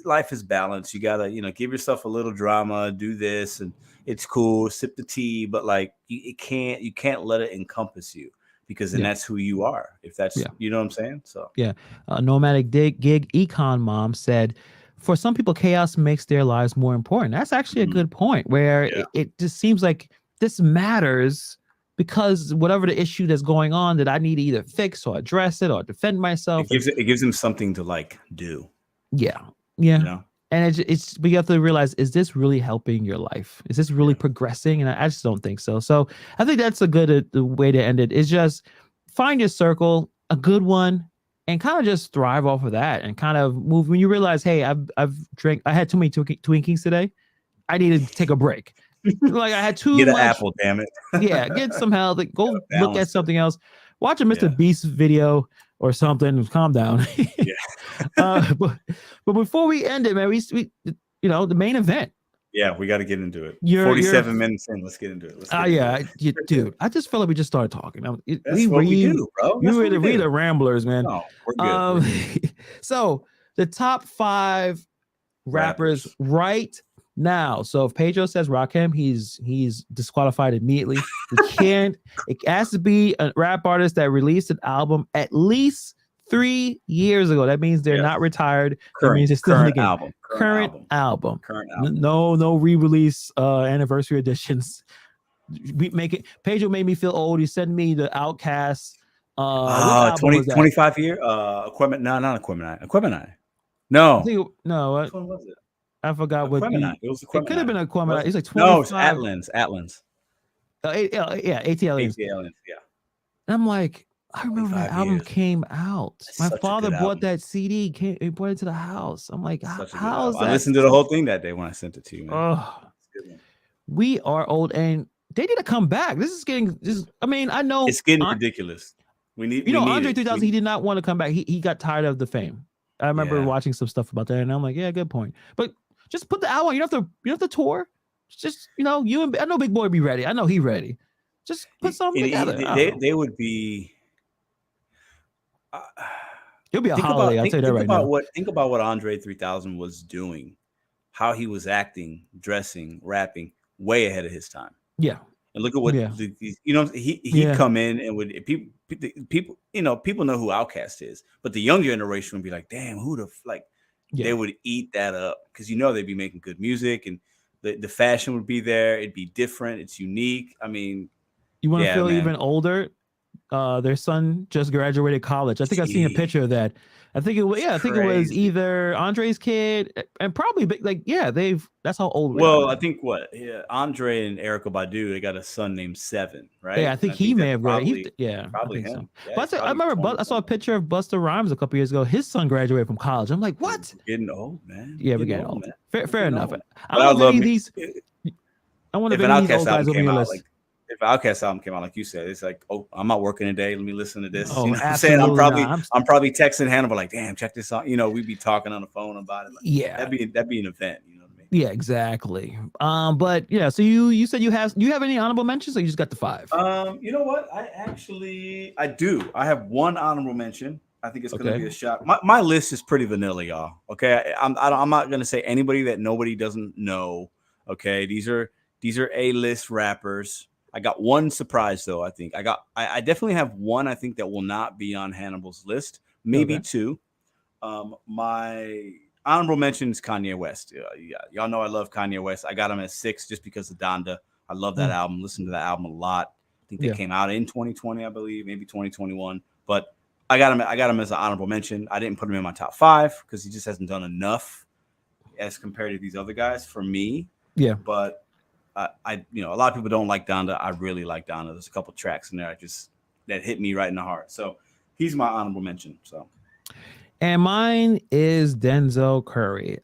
life is balanced. You gotta, give yourself a little drama, do this, and it's cool, sip the tea, but like you can't let it encompass you. Because then that's who you are. If that's, you know what I'm saying? So nomadic gig econ mom said, for some people, chaos makes their lives more important. That's actually a good point. Where it just seems like this matters because whatever the issue that's going on that I need to either fix or address it or defend myself. It gives them something to like do. Yeah. And it's but you have to realize, is this really helping your life? Is this really progressing? And I just don't think so. So I think that's a good way to end it. Is just find your circle, a good one, and kind of just thrive off of that and kind of move. When you realize, hey, I had too many Twinkies today. I need to take a break. Like I had too much. Get an apple, damn it. Get some help. Go look at something else. Watch a Mr. Beast video or something. Calm down. But before we end it, man, we the main event. Yeah, we got to get into it. 47 minutes in. Let's get into it. Dude, I just felt like we just started talking. That's what we do, bro. You read the Ramblers, man. No, we're good. We're good. So the top 5 rappers right now. So if Pedro says Rakim, he's disqualified immediately. It has to be a rap artist that released an album at least 3 years ago. That means they're not retired. That means they're still in the game. Current album. No re-release anniversary editions. We make it. Pedro made me feel old. He sent me the Outcast. 25 year. Equipment. No, not Equipment. Equipment. No. No. Which one was it? I forgot what. It was Equipment. It could have been Equipment. It's like 25. No, it's Atlan's. ATLians. Yeah. And I'm like, I remember that album came out. My father bought that CD. He brought it to the house. I'm like, how is that? I listened to the whole thing that day when I sent it to you, man. Oh, we are old, and they need to come back. I mean, I know it's getting ridiculous. We need, Andre 3000. He did not want to come back. He got tired of the fame. I remember watching some stuff about that, and I'm like, yeah, good point. But just put the album. You don't have to tour. Just I know Big Boy be ready. I know he ready. Just put something together. They would be. It'll be a holiday. I'll tell you that right now. Think about what Andre 3000 was doing, how he was acting, dressing, rapping, way ahead of his time. Yeah, and look at what he'd come in and would people people know who Outkast is, but the younger generation would be like, damn, who the they would eat that up because they'd be making good music and the fashion would be there. It'd be different. It's unique. I mean, you want to feel even older? Their son just graduated college. I think I've seen a picture of that. I think it was I think it was either Andre's kid and probably that's how old we are. Well, I think Andre and Erykah Badu, they got a son named Seven, right? Yeah, I think he may have graduated. Probably I think him. so. Yeah, But I remember I saw a picture of Busta Rhymes a couple years ago. His son graduated from college. I'm like, what? We're getting old, man. Yeah, we're getting old. Fair enough. I don't know if any of these. I wonder if any of these old guys will be on your list. If Outkast album came out, like you said, it's like, oh, I'm not working today. Let me listen to this. Oh, you know what I'm saying? I'm probably texting Hannibal like, damn, check this out. You know, we'd be talking on the phone about it. Like, yeah, that'd be an event. You know what I mean? Yeah, exactly. But yeah, so you said you have any honorable mentions, or you just got the 5? You know what? I do. I have one honorable mention. I think it's gonna be a shot. My list is pretty vanilla, y'all. Okay, I'm not gonna say anybody that nobody doesn't know. Okay, these are A-list rappers. I got one surprise though. I think I definitely have one. I think that will not be on Hannibal's list. Maybe 2. My honorable mention is Kanye West. Y'all know I love Kanye West. I got him at 6 just because of Donda. I love that album. Listen to that album a lot. I think they came out in 2020, I believe, maybe 2021. But I got him as an honorable mention. I didn't put him in my top 5 because he just hasn't done enough as compared to these other guys for me. Yeah. But a lot of people don't like Donda. I really like Donda. There's a couple tracks in there that hit me right in the heart. So he's my honorable mention. So. And mine is Denzel Curry.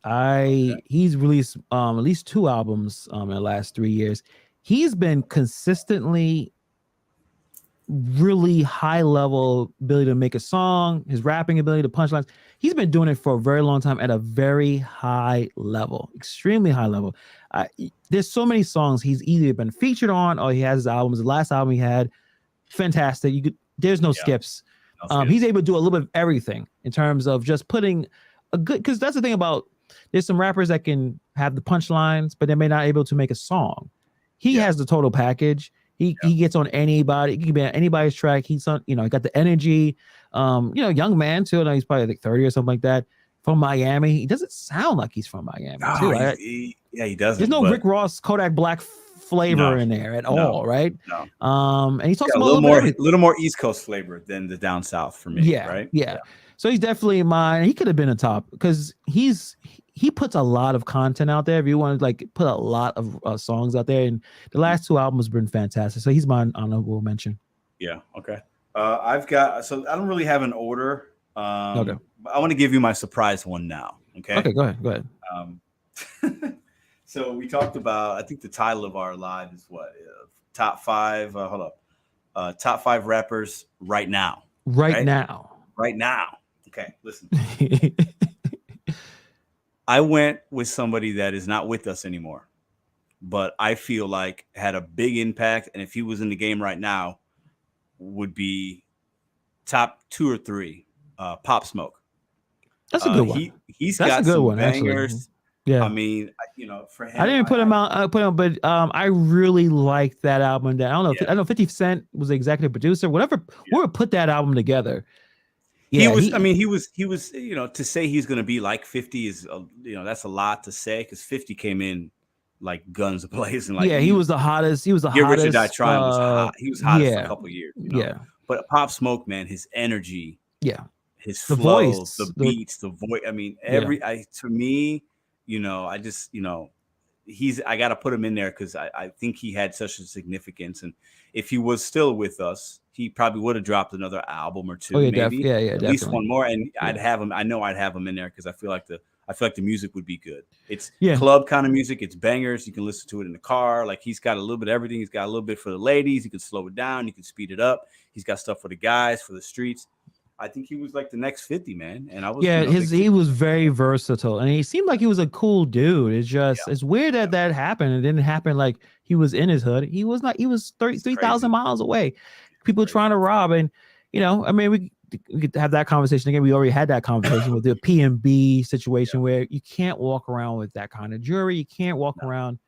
He's released at least 2 albums in the last 3 years. He's been consistently really high level ability to make a song, his rapping ability to punchlines. He's been doing it for a very long time at a very high level, extremely high level. There's so many songs he's either been featured on or he has his albums. The last album he had, fantastic. There's no skips. He's able to do a little bit of everything in terms of just putting a good, because that's the thing about, there's some rappers that can have the punchlines, but they may not be able to make a song. He has the total package. He gets on anybody. He can be on anybody's track. He's on, he got the energy. Young man too. He's probably like 30 or something like that. From Miami. He doesn't sound like he's from Miami too. He doesn't. There's no Rick Ross, Kodak Black flavor in there at all, right? No. And he talks about a little more East Coast flavor than the down south for me. Yeah, right. Yeah. So he's definitely mine. He could have been a top because he puts a lot of content out there. If you want to put a lot of songs out there, and the last 2 albums have been fantastic. So he's my honorable mention. Yeah. Okay. I don't really have an order. Okay. But I want to give you my surprise one now. Okay. Okay. Go ahead. So we talked about, I think the title of our live is what? Top 5. Hold up. Top 5 rappers right now. Right now. Okay. Listen. I went with somebody that is not with us anymore, but I feel like had a big impact. And if he was in the game right now, would be top 2 or 3. Pop Smoke. That's a good one. He's got some bangers. Actually. Yeah. I mean, for him, I didn't put him out. But I really liked that album. I don't know. I don't know. 50 Cent was the executive producer. Whatever. Whoever put that album together. Yeah, he was. To say he's going to be like 50 is, that's a lot to say because 50 came in like guns blazing. He was the hottest. He was the hottest. Richard Die Trying was hot. He was hottest for a couple of years. Yeah. But Pop Smoke, man, his energy. Yeah. His the flow, voice, the beats, the voice. I mean, to me, I just, I got to put him in there because I think he had such a significance. And if he was still with us, he probably would have dropped another album or 2, maybe. At definitely. Least one more. And I'd have him. I know I'd have him in there because I feel like the music would be good. It's club kind of music. It's bangers. You can listen to it in the car. Like he's got a little bit of everything. He's got a little bit for the ladies. He can slow it down. You can speed it up. He's got stuff for the guys, for the streets. I think he was like the next 50, man. And I was he was very versatile and he seemed like he was a cool dude. It's just it's weird that happened. It didn't happen like he was in his hood. He was 3,000 miles away. People trying to rob, and I mean we could have that conversation again. We already had that conversation with the PNB situation where you can't walk around with that kind of jewelry. You can't walk around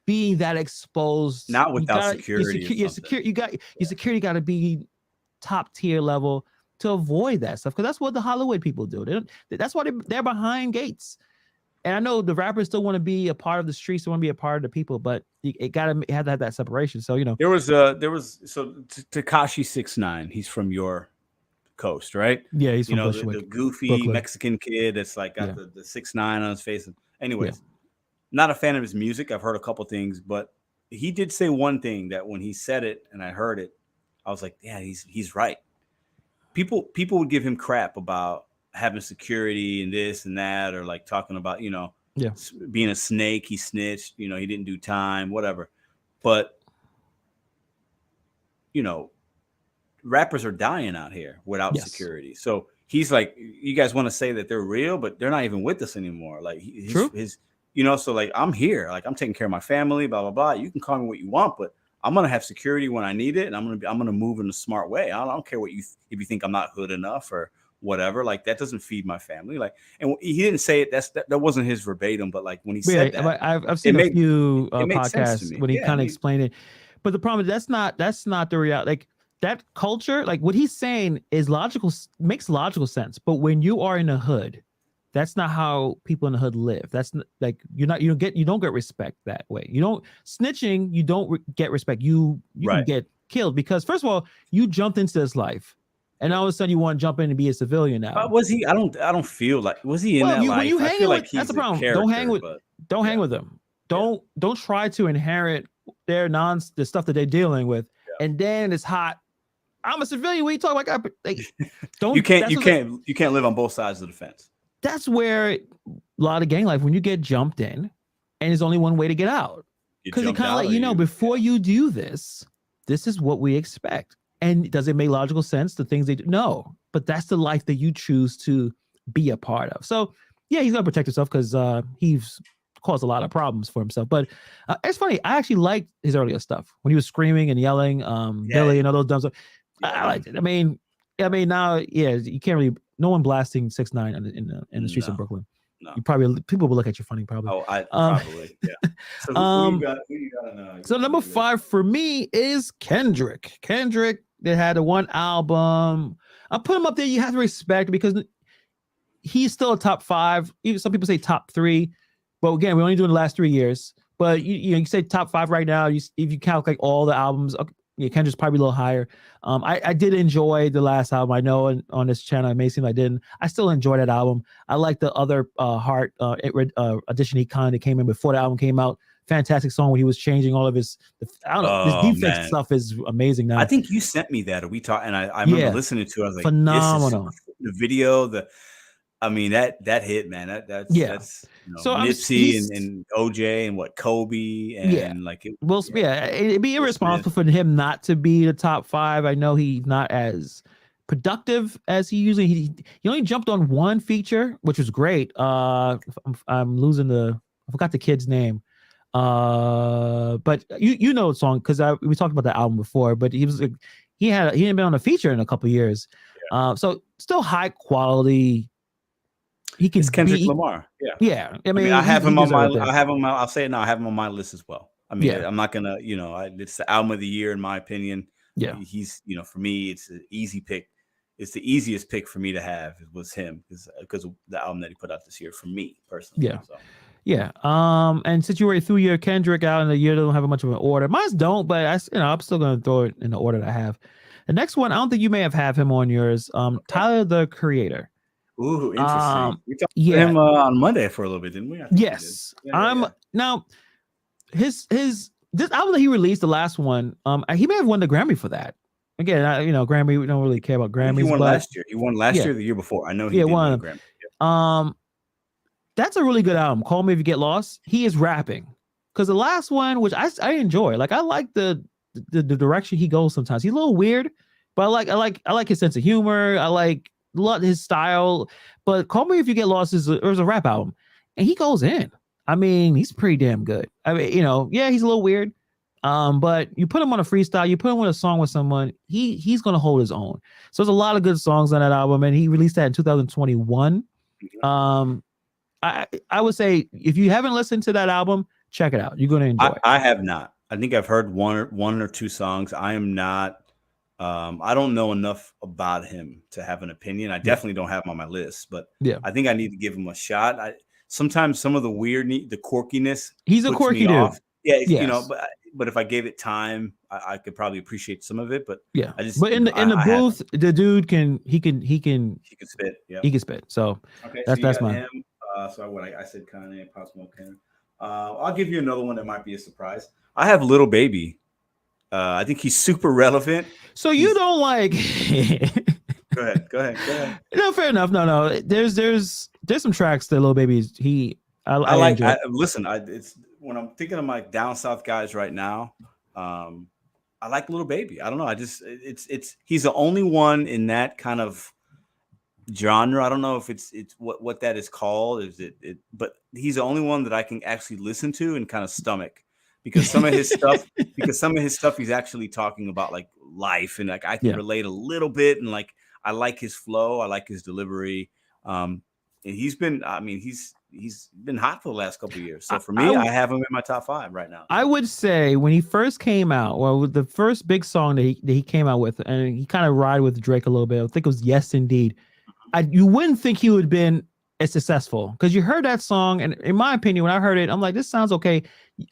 being that exposed. Not without security. Your security got to be top tier level to avoid that stuff, because that's what the Hollywood people do. That's why they're behind gates. And I know the rappers still want to be a part of the streets, they want to be a part of the people, but it have to have that separation. So there was Tekashi 6ix9ine. He's from your Coast, right? Yeah, he's You from know, Bushwick, the goofy Brooklyn. Mexican kid that's like got Yeah. the 6'9" on his face. Anyways, not a fan of his music. I've heard a couple things, but he did say one thing that when he said it and I heard it, I was like, yeah, he's right. People would give him crap about having security and this and that, or like talking about, you know, Yeah. being a snake. He snitched, you know, he didn't do time, whatever. But, you know, rappers are dying out here without Yes. security. So he's like, you guys want to say that they're real, but they're not even with us anymore. Like his you know, so like, I'm here, like I'm taking care of my family, blah, blah, blah. You can call me what you want, but I'm going to have security when I need it. And I'm going to move in a smart way. I don't care what if you think I'm not hood enough or whatever, like that doesn't feed my family. Like, and he didn't say it. That wasn't his verbatim, but like when he said that, I've seen a few podcasts when he kind of explained it. But the problem is that's not the reality. Like that culture, like what he's saying is logical, makes logical sense. But when you are in a hood, that's not how people in the hood live. That's not, like you don't get respect that way. You don't snitching. You don't get respect. You can get killed because first of all, you jumped into this life, and all of a sudden you want to jump in and be a civilian now. Was he? I don't feel like was he in that life? When you hang with, like that's the problem. Don't hang with them. Don't try to inherit the stuff that they're dealing with, and then it's hot. I'm a civilian. What are you talking about? Like, don't you can't live on both sides of the fence. That's where a lot of gang life, when you get jumped in and there's only one way to get out, because they kind of let you know before you do this is what we expect. And does it make logical sense? The things they do? No, but that's the life that you choose to be a part of. So yeah, he's got to protect himself because he's caused a lot of problems for himself. But it's funny. I actually liked his earlier stuff when he was screaming and yelling, Billy and all those dumb stuff. I liked it. I mean, now, you can't really. No one blasting 6ix9ine in the streets of Brooklyn. No. People will look at you funny probably. Oh, probably. Yeah. So who you got so number 5 for me is Kendrick. Kendrick, they had a one album. I put him up there. You have to respect because he's still a top 5. Even some people say top 3, but again, we're only doing the last 3 years. But you say top 5 right now. If you count like all the albums. Okay, yeah, Kendrick's probably a little higher. I did enjoy the last album. I know on this channel it may seem I didn't. I still enjoy that album. I like the other Heart edition he kind of came in before the album came out. Fantastic song when he was changing all of his. His defense stuff is amazing now. I think you sent me that, or we talked, and I remember listening to it. I was like, phenomenal. The video, I mean that hit, man. That's so Nipsey and OJ and Kobe and it'd be irresponsible for him not to be the top 5. I know he's not as productive as he only jumped on one feature, which was great. I'm losing I forgot the kid's name. But you know the song because we talked about the album before. But he hadn't been on a feature in a couple of years. So still high quality. He can. It's Kendrick Lamar. Yeah. I mean, I have him on my. I have him. I'll say it now. I have him on my list as well. I mean, I'm not gonna. It's the album of the year in my opinion. Yeah. He's. For me, it's an easy pick. It's the easiest pick for me to have. It was him because of the album that he put out this year for me personally. Yeah. So. Yeah. And since you already threw your Kendrick out in the year, don't have much of an order. Mine don't, but I'm still gonna throw it in the order that I have. The next one, I don't think you may have him on yours. Tyler the Creator. Ooh, interesting. We talked to him on Monday for a little bit, didn't we? Yes. Now this album that he released, the last one, he may have won the Grammy for that. Again, Grammy, we don't really care about Grammys. He won last year. He won last year, the year before. I know he won a Grammy. Yeah. That's a really good album. Call Me If You Get Lost. He is rapping because the last one, which I enjoy, like I like the direction he goes. Sometimes he's a little weird, but I like his sense of humor. I like his style. But Call Me If You Get Lost is a rap album, and he goes in. I mean, he's pretty damn good. I mean, he's a little weird. But you put him on a freestyle, you put him with a song with someone, he's gonna hold his own. So there's a lot of good songs on that album, and he released that in 2021. I would say if you haven't listened to that album, check it out. You're gonna enjoy it. I have not. I think I've heard one or two songs. I am not. I don't know enough about him to have an opinion. I definitely don't have him on my list, but I think I need to give him a shot. Sometimes some of the quirkiness. He's a quirky dude. Off. Yeah, yes. But but if I gave it time, I could probably appreciate some of it. But yeah, I just but in the booth, the dude can spit. Yeah, he can spit. So okay, so that's you got mine. him. So what I said, Kanye, Pop Smoke, Ken. I'll give you another one that might be a surprise. I have Little Baby. I think he's super relevant. So you don't like? Go ahead. No, fair enough. No. There's some tracks that Lil Baby's I like. enjoy. Listen, it's when I'm thinking of my down south guys right now. I like Little Baby. I don't know. It's he's the only one in that kind of genre. I don't know if it's what that is called. Is it? But he's the only one that I can actually listen to and kind of stomach, because some of his stuff he's actually talking about like life, and like I can relate a little bit, and like I like his flow, I like his delivery. And he's been hot for the last couple of years. So for me, I have him in my top 5 right now. I would say when he first came out, well, with the first big song that he came out with, and he kind of ride with Drake a little bit. I think it was Yes Indeed. You wouldn't think he would have been as successful, because you heard that song, and in my opinion, when I heard it, I'm like, this sounds okay.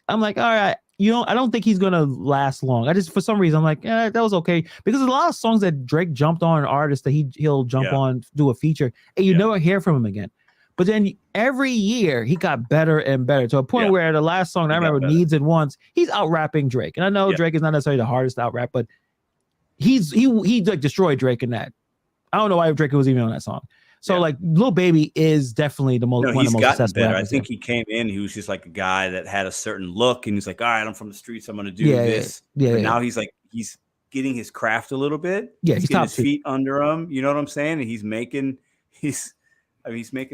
I'm like, all right, I don't think he's gonna last long. I just, for some reason, I'm like, yeah, that was okay, because there's a lot of songs that Drake jumped on, artists that he'll jump on, do a feature, and you never hear from him again. But then every year he got better and better, to a point where the last song that I remember, Needs and Wants, he's out rapping Drake. And I know Drake is not necessarily the hardest out rap, but he like destroyed Drake in that. I don't know why Drake was even on that song. So like Lil Baby is definitely one of the most successful better. I think he came in, he was just like a guy that had a certain look, and he's like, all right, I'm from the streets, I'm gonna do this. But now he's getting his craft a little bit. He's getting his feet under him. You know what I'm saying? And he's making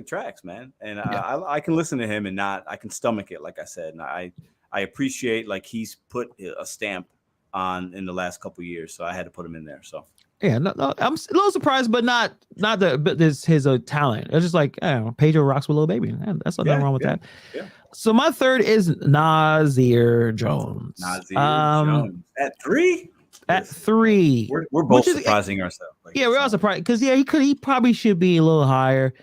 tracks, man. And I can listen to him and I can stomach it, like I said. And I appreciate, like, he's put a stamp on in the last couple of years, so I had to put him in there. So yeah, no, I'm a little surprised, but not his talent. It's just like, I don't know, Pedro rocks with Lil Baby. That's nothing wrong with that. Yeah. So my third is Nasir Jones. Jones at 3. At 3, we're both surprising ourselves. Like, we're all surprised, because he probably should be a little higher,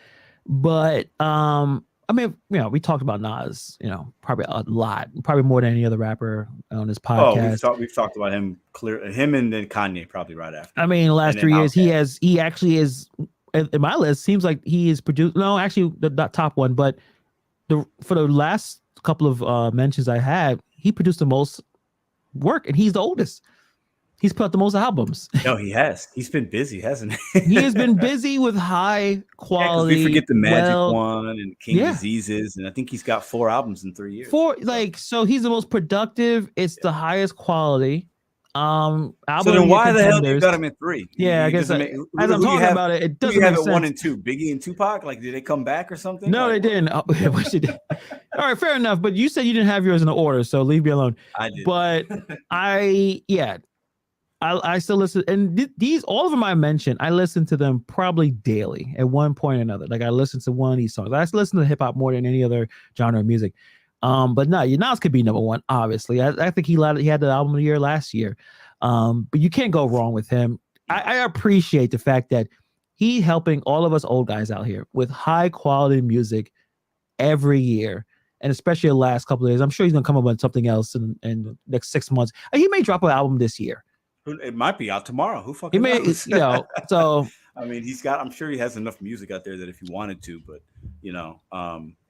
but I mean, we talked about Nas, probably a lot, probably more than any other rapper on this podcast. Oh, we've talked about him and then Kanye probably right after. I mean, the last 3 years, he actually is, in my list, seems like he is produced. No, actually, not top one, but for the last couple of mentions I had, he produced the most work, and he's the oldest. He's put out the most albums. No, he has. He's been busy, hasn't he? He has been busy with high quality. We forget the Magic one and King Diseases, and I think he's got 4 albums in 3 years. So he's the most productive. It's the highest quality. Album. So then why the hell do you got him in 3? Yeah, I guess as I'm talking about it, it doesn't make sense. 1 and 2, Biggie and Tupac. Like, did they come back or something? No, they didn't. All right, fair enough. But you said you didn't have yours in the order, so leave me alone. I did. But I still listen, and these, all of them I mentioned, I listen to them probably daily at one point or another. Like, I listen to one of these songs. I listen to hip hop more than any other genre of music. But no, Nas could be number 1. Obviously, I think he had the album of the year last year. But you can't go wrong with him. I appreciate the fact that he helping all of us old guys out here with high quality music every year. And especially the last couple of years. I'm sure he's gonna come up with something else in the next 6 months. He may drop an album this year. It might be out tomorrow. Who fucking knows? So I mean, I'm sure he has enough music out there that if he wanted to, but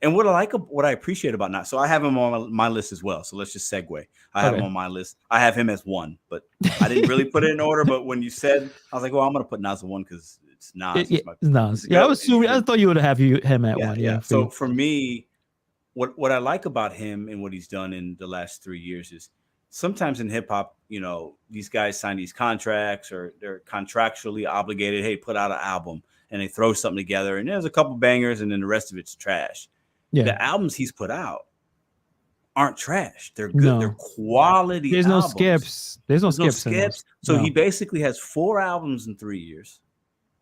and what I appreciate about Nas, so I have him on my list as well. So let's just segue. I have him on my list. I have him as 1, but I didn't really put it in order. But when you said, I was like, well, I'm gonna put Nas at 1 because it's Nas. It's Nas. Yeah, I thought you would have him at 1. Yeah. So for me, what I like about him and what he's done in the last 3 years is, sometimes in hip hop, these guys sign these contracts, or they're contractually obligated. Hey, put out an album, and they throw something together, and there's a couple bangers, and then the rest of it's trash. Yeah. The albums he's put out aren't trash. They're good. No. They're quality. There's albums. No skips. There's no skips. So he basically has 4 albums in 3 years,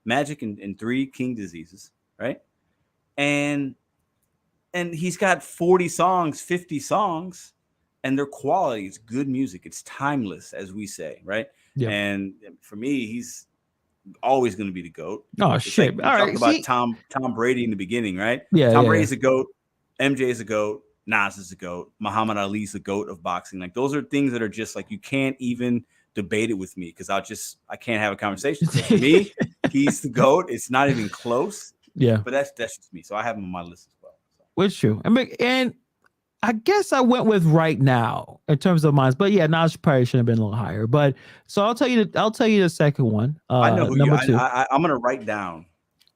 Magic and 3 King Diseases, right? And he's got 40 songs, 50 songs. And their quality is good music. It's timeless, as we say, right? Yeah. And for me, he's always going to be the GOAT. Oh, shit. Like, all right. Talked about Tom Brady in the beginning, right? Yeah. Tom Brady's a GOAT. MJ is a GOAT. Nas is the GOAT. Muhammad Ali's the GOAT of boxing. Like those are things that are just like you can't even debate it with me because I can't have a conversation. So for me, he's the GOAT. It's not even close. Yeah, But that's just me. So I have him on my list as well. So. which is true. And I guess I went with right now in terms of mine. But yeah, Nas probably should have been a little higher. But so I'll tell you the second one. I know who number you, two. I'm gonna write down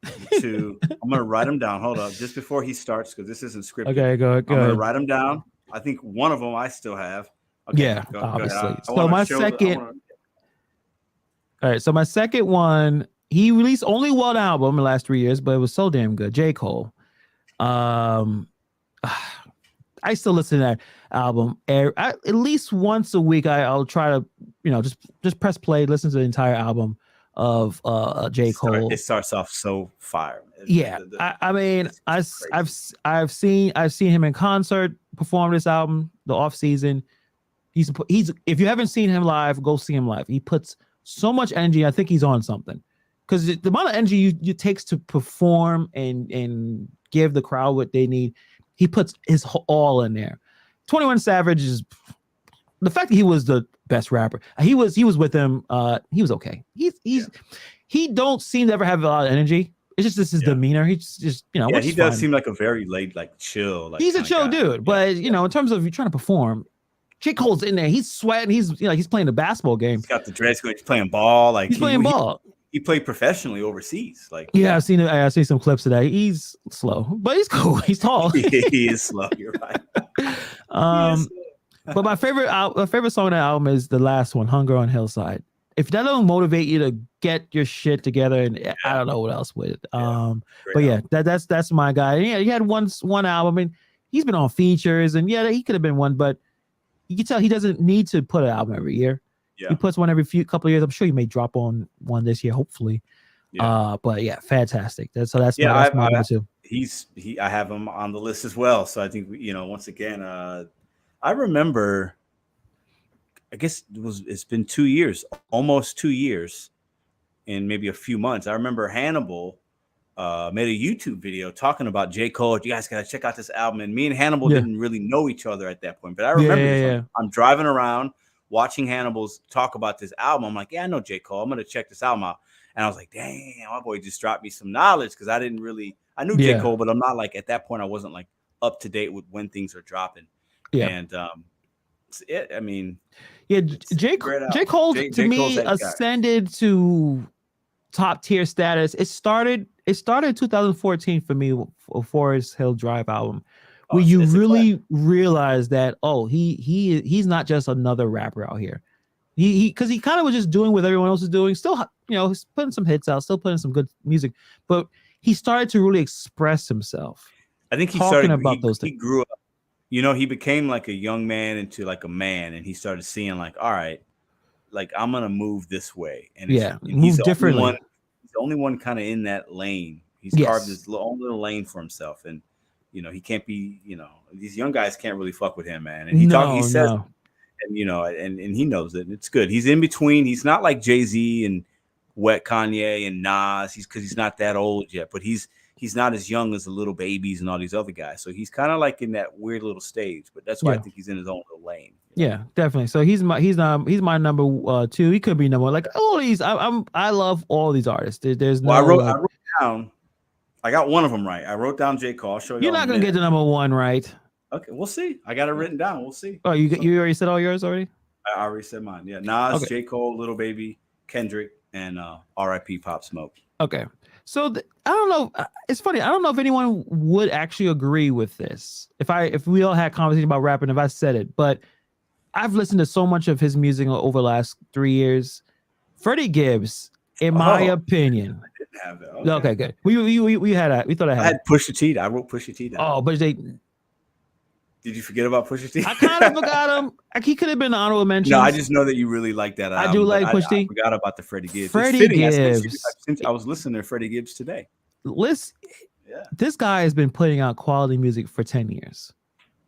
I'm gonna write them down. Hold up, just before he starts, because this isn't scripted. Okay, go I'm gonna ahead. write them down. I think one of them I still have. Okay, Yeah, go obviously. ahead. So my second. All right, so my second one, he released only one album in the last 3 years, but it was so damn good. J. Cole. I still listen to that album at least once a week. I'll try to, just press play, listen to the entire album of J. Cole. It starts off so fire. Yeah, I mean, I've seen him in concert perform this album the off season. He's if you haven't seen him live, go see him live. He puts so much energy. I think he's on something because the amount of energy you takes to perform and give the crowd what they need. He puts his all in there. 21 Savage is the fact that he was the best rapper. He was with him. He was okay. He don't seem to ever have a lot of energy. It's just his demeanor. He's just he does seem like a very chill. Like he's a chill dude. But in terms of you trying to perform, J. Cole's in there. He's sweating. He's playing the basketball game. He's got the dress code. He's playing ball. He's playing ball. He played professionally overseas. I've seen it. I see some clips today. He's slow, but he's cool. He's tall. He is slow. You're right. But my favorite song on that album is the last one, "Hunger on Hillside." If that don't motivate you to get your shit together, and I don't know what else would. That's my guy. Yeah, he had one album, and he's been on features, and he could have been one, but you can tell he doesn't need to put an album every year. Yeah. He puts one every couple of years. I'm sure he may drop on one this year, hopefully. Yeah. But fantastic. That's my number two. I have him on the list as well. So I think once again, I remember. I guess it's been 2 years, almost 2 years, in maybe a few months. I remember Hannibal made a YouTube video talking about J. Cole. You guys gotta check out this album. And me and Hannibal didn't really know each other at that point, but I remember I'm driving around, watching Hannibal's talk about this album. I'm like, I know J. Cole. I'm going to check this album out. And I was like, damn, my boy just dropped me some knowledge because I knew J. Cole, but I'm not at that point, I wasn't up to date with when things are dropping. Yeah. And I mean, J. Cole to me ascended to top tier status. It started in 2014 for me for Forest Hill Drive album. Where you really realize that he's not just another rapper out here. He kind of was just doing what everyone else is doing. Still, he's putting some hits out, still putting some good music, but he started to really express himself. I think he those things. He grew up. He became like a young man into a man, and he started seeing all right, I'm gonna move this way, and move differently. He's the only one kind of in that lane. He's carved his own little lane for himself, and he can't be, these young guys can't really fuck with him, man. And he says, and and he knows it. It's good. He's in between. He's not like Jay-Z and Wet Kanye and Nas. Because he's not that old yet, but he's not as young as the little babies and all these other guys. So he's kind of in that weird little stage. But that's why I think he's in his own little lane. Yeah, definitely. So he's my number two. He could be number one. All these, I love all these artists. There's no. I wrote down. I got one of them right. I wrote down J. Cole. I'll show you. You're not gonna get the number one right. Okay, we'll see. I got it written down. We'll see. Oh, you already said all yours already? I already said mine. Yeah, Nas, J. Cole, Little Baby, Kendrick, and R.I.P. Pop Smoke. Okay, so I don't know. It's funny. I don't know if anyone would actually agree with this. If we all had conversation about rapping, if I said it, but I've listened to so much of his music over the last 3 years. Freddie Gibbs, in my opinion. I didn't have that. Okay, good. We had that. We thought I had Pusha T. I wrote Pusha T down. Oh, but did you forget about Pusha T? I kind of forgot him. He could have been honorable mention. No, I just know that you really like that album. I do like Pusha T. I forgot about the Freddie Gibbs. Freddie Gibbs. I was listening to Freddie Gibbs today. This guy has been putting out quality music for 10 years.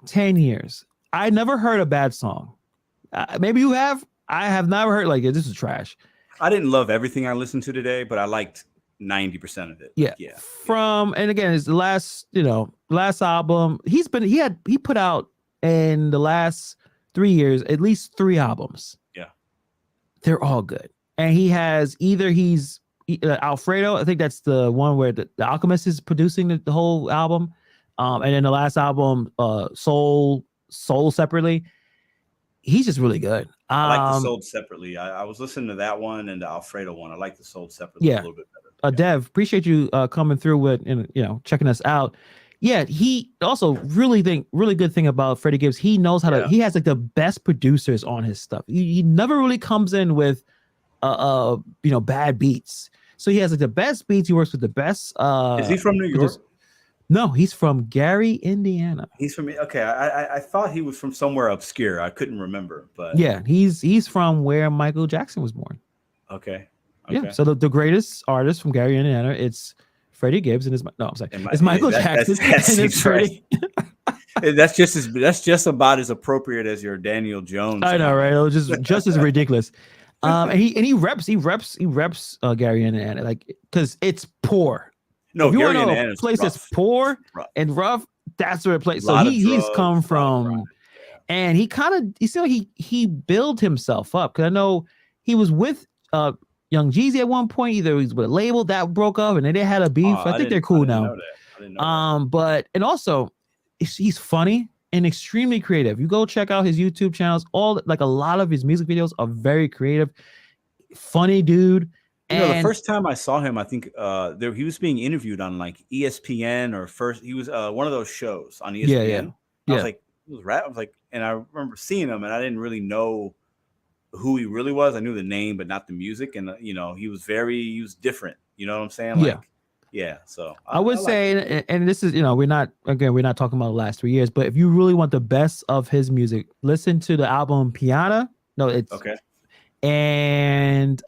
10 years. I never heard a bad song. Maybe you have. I have never heard this is trash. I didn't love everything I listened to today, but I liked 90% of it. Yeah. And again, it's the last album. He put out in the last 3 years at least 3 albums. Yeah. They're all good. And he has he's Alfredo, I think that's the one where the Alchemist is producing the whole album. And then the last album, Soul Separately. He's just really good. I like the Sold Separately. I was listening to that one and the Alfredo one. I like the Sold Separately a little bit better. Dev, appreciate you coming through with and checking us out. Yeah, he also really good thing about Freddie Gibbs. He knows how to. He has like the best producers on his stuff. He never really comes in with bad beats. So he has like the best beats. He works with the best. Is he from New York? No, he's from Gary, Indiana. He's from I thought he was from somewhere obscure. I couldn't remember, but yeah, he's from where Michael Jackson was born. Okay. Yeah. So the greatest artist from Gary, Indiana, it's Freddie Gibbs it's Michael Jackson. That's right. That's just about as appropriate as your Daniel Jones. I know, right? It was just as ridiculous. And he reps Gary, Indiana, like because it's poor. No, if you Gary, want Indiana a place that's poor and rough, that's where it plays. So he's come from, and he built himself up. Because I know he was with Young Jeezy at one point. Either he was with a label that broke up, and they had a beef. I think they're cool now. But also he's funny and extremely creative. You go check out his YouTube channels. A lot of his music videos are very creative. Funny dude. The first time I saw him, I think he was being interviewed on like ESPN he was one of those shows on ESPN. I was like, it was rap. I was like, and I remember seeing him, and I didn't really know who he really was. I knew the name, but not the music. And he was different. You know what I'm saying? So I would say, and this is we're not talking about the last 3 years, but if you really want the best of his music, listen to the album Piana. No, it's okay. And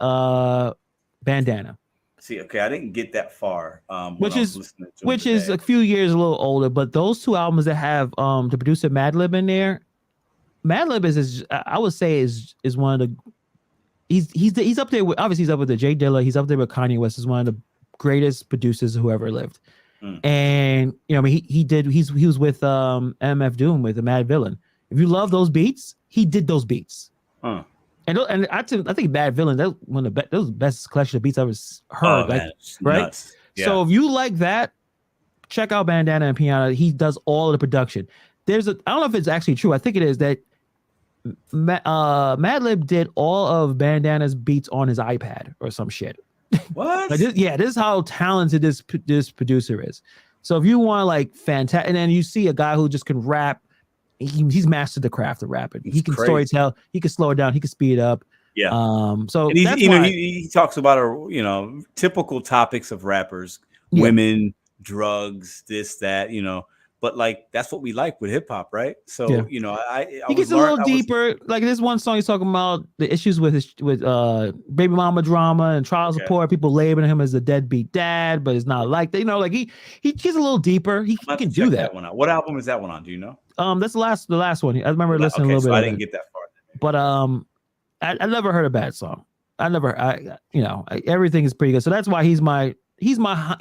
Bandana. See, okay, I didn't get that far. Which is a few years a little older, but those 2 albums that have the producer Madlib in there, Madlib is I would say is one of the he's up there with, obviously he's up with the Jay Dilla, he's up there with Kanye West, is one of the greatest producers who ever lived. And he was with MF Doom with the Mad Villain. If you love those beats, he did those beats. And I think Bad Villain, that one of the was the best collection of beats I've ever heard. Right? Nuts. Yeah. So if you like that, check out Bandana and Piano. He does all of the production. I don't know if it's actually true. I think it is that Madlib did all of Bandana's beats on his iPad or some shit. What? This is how talented this producer is. So if you want fantastic, and then you see a guy who just can rap. He's mastered the craft of rapping. He can storytell. He can slow it down. He can speed it up. Yeah. So and he talks about typical topics of rappers, women, drugs, this, that, but that's what we like with hip hop, right? So he gets a little deeper. Like this one song, he's talking about the issues with baby mama drama and trial support. People labeling him as a deadbeat dad, but it's not like that. He's a little deeper. He can do that. One out. What album is that one on? Do you know? That's the last one. I remember listening a little bit. I didn't get that far. But I never heard a bad song. Everything is pretty good. So that's why he's my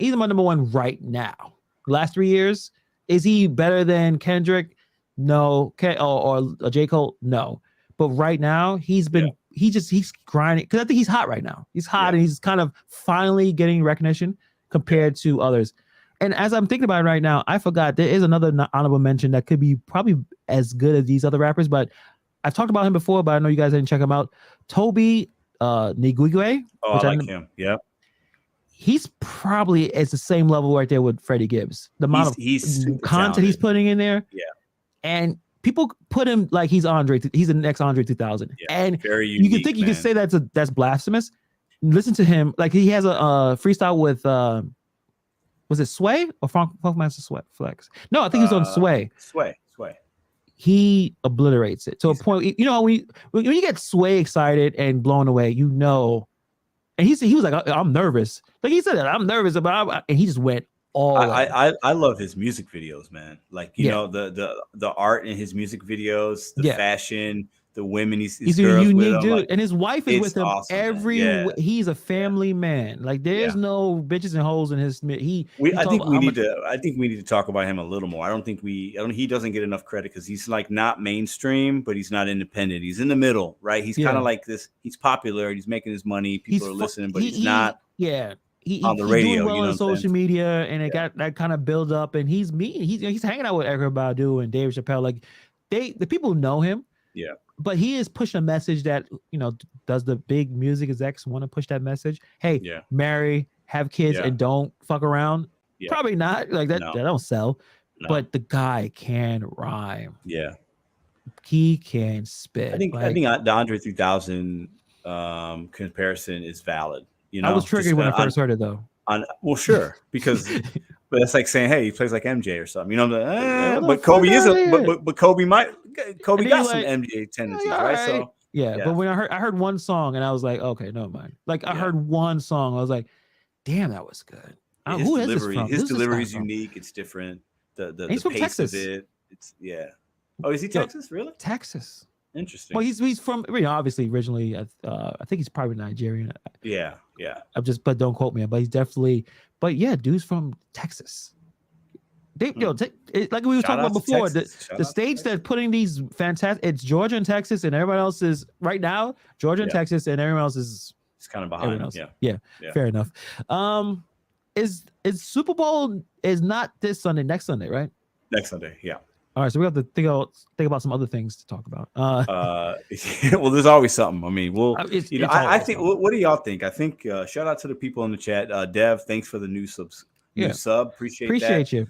number one right now. Last 3 years, is he better than Kendrick? No. Or J. Cole? No. But right now, he's grinding because I think he's hot right now. He's hot and he's kind of finally getting recognition compared to others. And as I'm thinking about it right now, I forgot there is another honorable mention that could be probably as good as these other rappers, but I've talked about him before, but I know you guys didn't check him out. Toby Niguigwe. Oh, I like him. Yeah. He's probably at the same level right there with Freddie Gibbs. The amount of content he's putting in there. Yeah. And people put him like he's Andre. He's the next Andre 2000. Yeah, and very unique, you can say that's blasphemous. Listen to him. Like he has a freestyle with was it Sway or Funkmaster Flex? No, I think he was on Sway. Sway. He obliterates it to a point. When you get Sway excited and blown away, and he was like, I'm nervous. Like he said that I'm nervous about, and he just went all. I love his music videos, man. Like the art in his music videos, the fashion, the women he's He's a girls with unique him. dude, Like, and his wife is it's with him awesome, man. Yeah. He's a family man. Like there's Yeah. no bitches and hoes in his. I think we need to talk about him a little more. I don't think he doesn't get enough credit because he's like not mainstream, but he's not independent. He's in the middle, right? He's kind of like this. He's popular. He's making his money. People are listening, but he's not. Yeah. On the radio, doing well you know on social media, and it got that kind of build up. And he's hanging out with Erykah Badu and Dave Chappelle. Like the people know him. Yeah. But he is pushing a message that, does the big music execs want to push that message? Hey, marry, have kids, and don't fuck around. Yeah. Probably not. Like that. No. That don't sell. No. But the guy can rhyme. Yeah. He can spit. I think the Andre 3000 comparison is valid. I was triggered when I first heard it, though. Well, sure, because but it's like saying, hey, he plays like MJ or something. But Kobe but Kobe got some MJ tendencies, right? So yeah. But when I heard one song and I was like, okay, no mind. Like I heard one song, I was like, damn, that was good. Who is this from? His delivery is unique. It's different. The pace Texas. Of it. It's Oh, is he Texas? Really? Texas. Interesting. Well, he's from obviously originally. I think he's probably Nigerian. Yeah. But don't quote me. But he's definitely. But yeah, dude's from Texas. Like we were talking about before, the states that putting these fantastic. It's Georgia and Texas, and everybody else is right now Georgia and Texas, and everyone else is. It's kind of behind. Yeah. Fair enough. Is Super Bowl is not this Sunday? Next Sunday, right? Next Sunday. Yeah. All right, so we have to think about some other things to talk about. Well, there's always something. I mean, I think. What do y'all think? I think shout out to the people in the chat. Dev, thanks for the new subs. New sub. Appreciate you.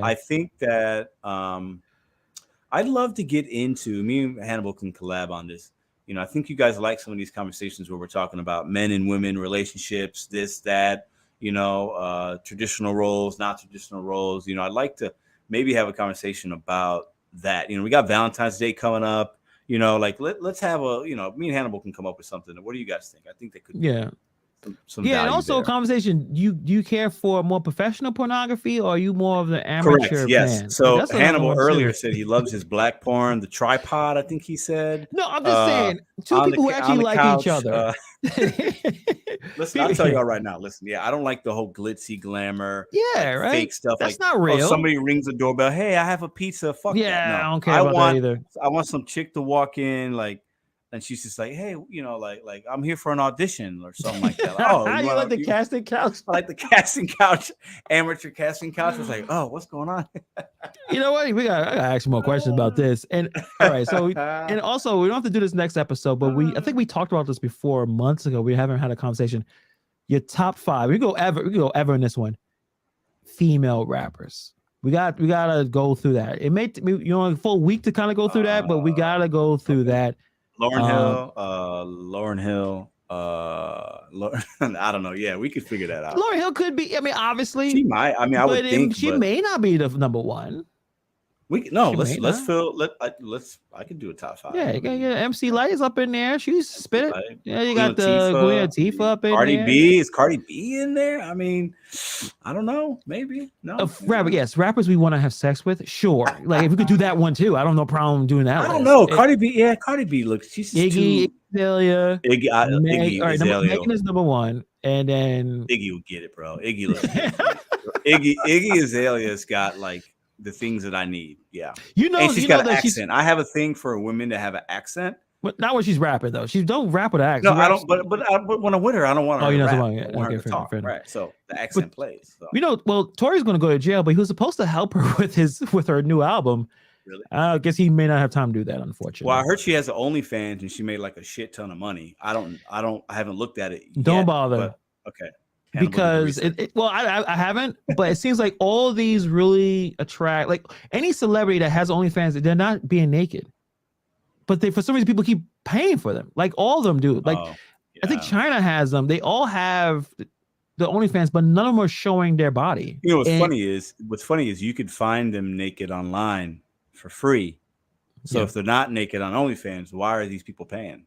I think that I'd love to get into. Me and Hannibal can collab on this. I think you guys like some of these conversations where we're talking about men and women relationships, this, that. Traditional roles, not traditional roles. I'd like to maybe have a conversation about that. We got Valentine's Day coming up. Let's have me and Hannibal can come up with something. What do you guys think? I think they could. Yeah. Some and also a conversation. Do you care for more professional pornography, or are you more of the amateur? Correct. Yes. fan? So Hannibal earlier said he loves his black porn, the tripod. I think he said. No, I'm just saying two people who actually like each other. Listen, I'll tell y'all right now. Listen, I don't like the whole glitzy glamour, right? Fake stuff. That's not real. Somebody rings the doorbell. Hey, I have a pizza. Fuck that. No. I don't care about that either. I want some chick to walk in, and she's just like, hey, like I'm here for an audition or something like that. Like, you like the casting couch? I like the casting couch, amateur casting couch. Was like, oh, what's going on? You know what? I gotta ask you more questions about this. And all right, so and also we don't have to do this next episode, but I think we talked about this before months ago. We haven't had a conversation. Your top 5. We go ever in this one. Female rappers. We gotta go through that. It may a full week to kind of go through that, but we gotta go through that. Lauryn Hill. I don't know. Yeah, we could figure that out. Lauryn Hill could be. I mean, obviously, she might. I mean, I would think she may not be the number one. I could do a top 5. Yeah, MC Light is up in there. She's spit it. Yeah, you got the Queen Latifah up in Cardi there. B. Is Cardi B in there? I mean, I don't know. Maybe. No. Rappers we want to have sex with. Sure. Like if we could do that one too, I don't have no problem doing that. I don't know. Cardi B. Yeah, Cardi B looks. She's Iggy Azalea. Iggy Azalea. Megan is number 1, and then Iggy will get it, bro. Iggy looks. Iggy Azalea's got like the things that I need. Yeah. And she's got an accent. I have a thing for women to have an accent. But not when she's rapping though. She don't rap with an accent. No, I don't. But when I'm with her, I don't want her to rap. I want her to talk. Fair right. So the accent plays. So. Tori's going to go to jail, but he was supposed to help her with her new album. Really? I guess he may not have time to do that, unfortunately. Well, I heard she has an OnlyFans and she made like a shit ton of money. I haven't looked at it. Don't bother. But, okay. Because I haven't, but it seems like all these really attract, like any celebrity that has OnlyFans, they're not being naked, but for some reason people keep paying for them. Like all of them do. Like I think China has them. They all have the OnlyFans, but none of them are showing their body. What's funny is you could find them naked online for free. So if they're not naked on OnlyFans, why are these people paying?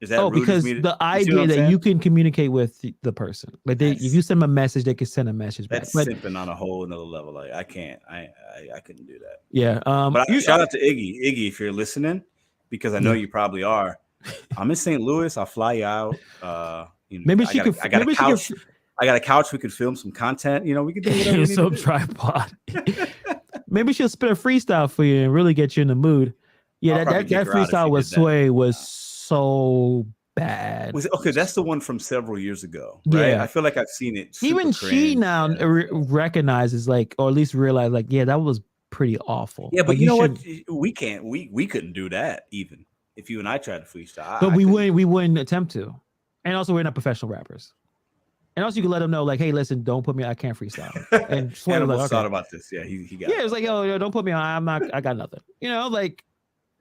Is that because the idea that you can communicate with the person, like if you send them a message, they can send a message back. That's simping on a whole another level. Like I can't, I couldn't do that. Yeah. But shout out to Iggy. Iggy, if you're listening, because I know you probably are. I'm in St. Louis. I'll fly you out. Maybe she could. I got a couch. I got a couch. We could film some content. We could do whatever. We need some to do. tripod. Maybe she'll spit a freestyle for you and really get you in the mood. Yeah, that freestyle with Sway was so bad. Okay, that's the one from several years ago, right? Yeah. I feel like I've seen it. Even she now recognizes, like, or at least realize, like, yeah, that was pretty awful. Yeah, but like, you know what? We can't. We couldn't do that even if you and I tried to freestyle. But we wouldn't attempt to. And also, we're not professional rappers. And also, you can let them know, like, hey, listen, don't put me. I can't freestyle. And Sway was like, thought about this. Yeah, he got. Yeah, it was like, yo, don't put me on. I'm not. I got nothing. Like.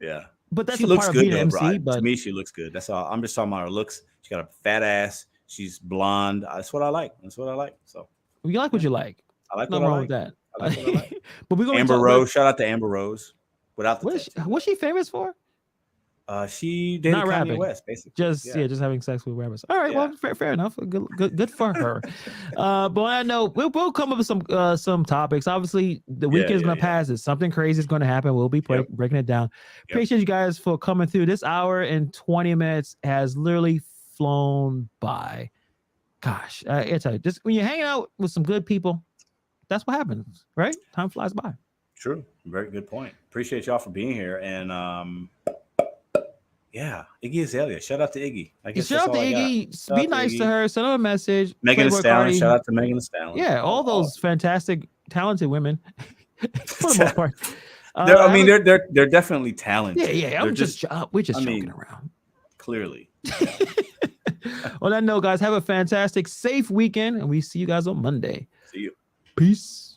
Yeah. But that's she a looks part good, of being though, MC. bro. But to me, she looks good. That's all. I'm just talking about her looks. She got a fat ass. She's blonde. That's what I like. So you like what you like. I like nothing wrong with that. I like what I like. But we're going Amber Rose. Shout out to Amber Rose. Without the what's she famous for? She dated Not Kanye rapping. West, basically. Just having sex with rappers. All right, well, fair enough. Good for her. But I know we'll come up with some topics. Obviously, the weekend's gonna pass. It's something crazy is gonna happen. We'll be breaking it down. Appreciate you guys for coming through. This hour and 20 minutes has literally flown by. Gosh, I tell you, just when you're hanging out with some good people, that's what happens, right? Time flies by. True. Very good point. Appreciate y'all for being here. And yeah, Iggy Azalea. Shout out to Iggy. Shout out to Iggy. Be nice to her. Send her a message. Megan Thee Stallion. Shout out to Megan Thee Stallion. Yeah, all those fantastic, talented women. For the most part. They're definitely talented. Yeah. We're just joking around. Clearly. On that note, guys, have a fantastic, safe weekend, and we see you guys on Monday. See you. Peace.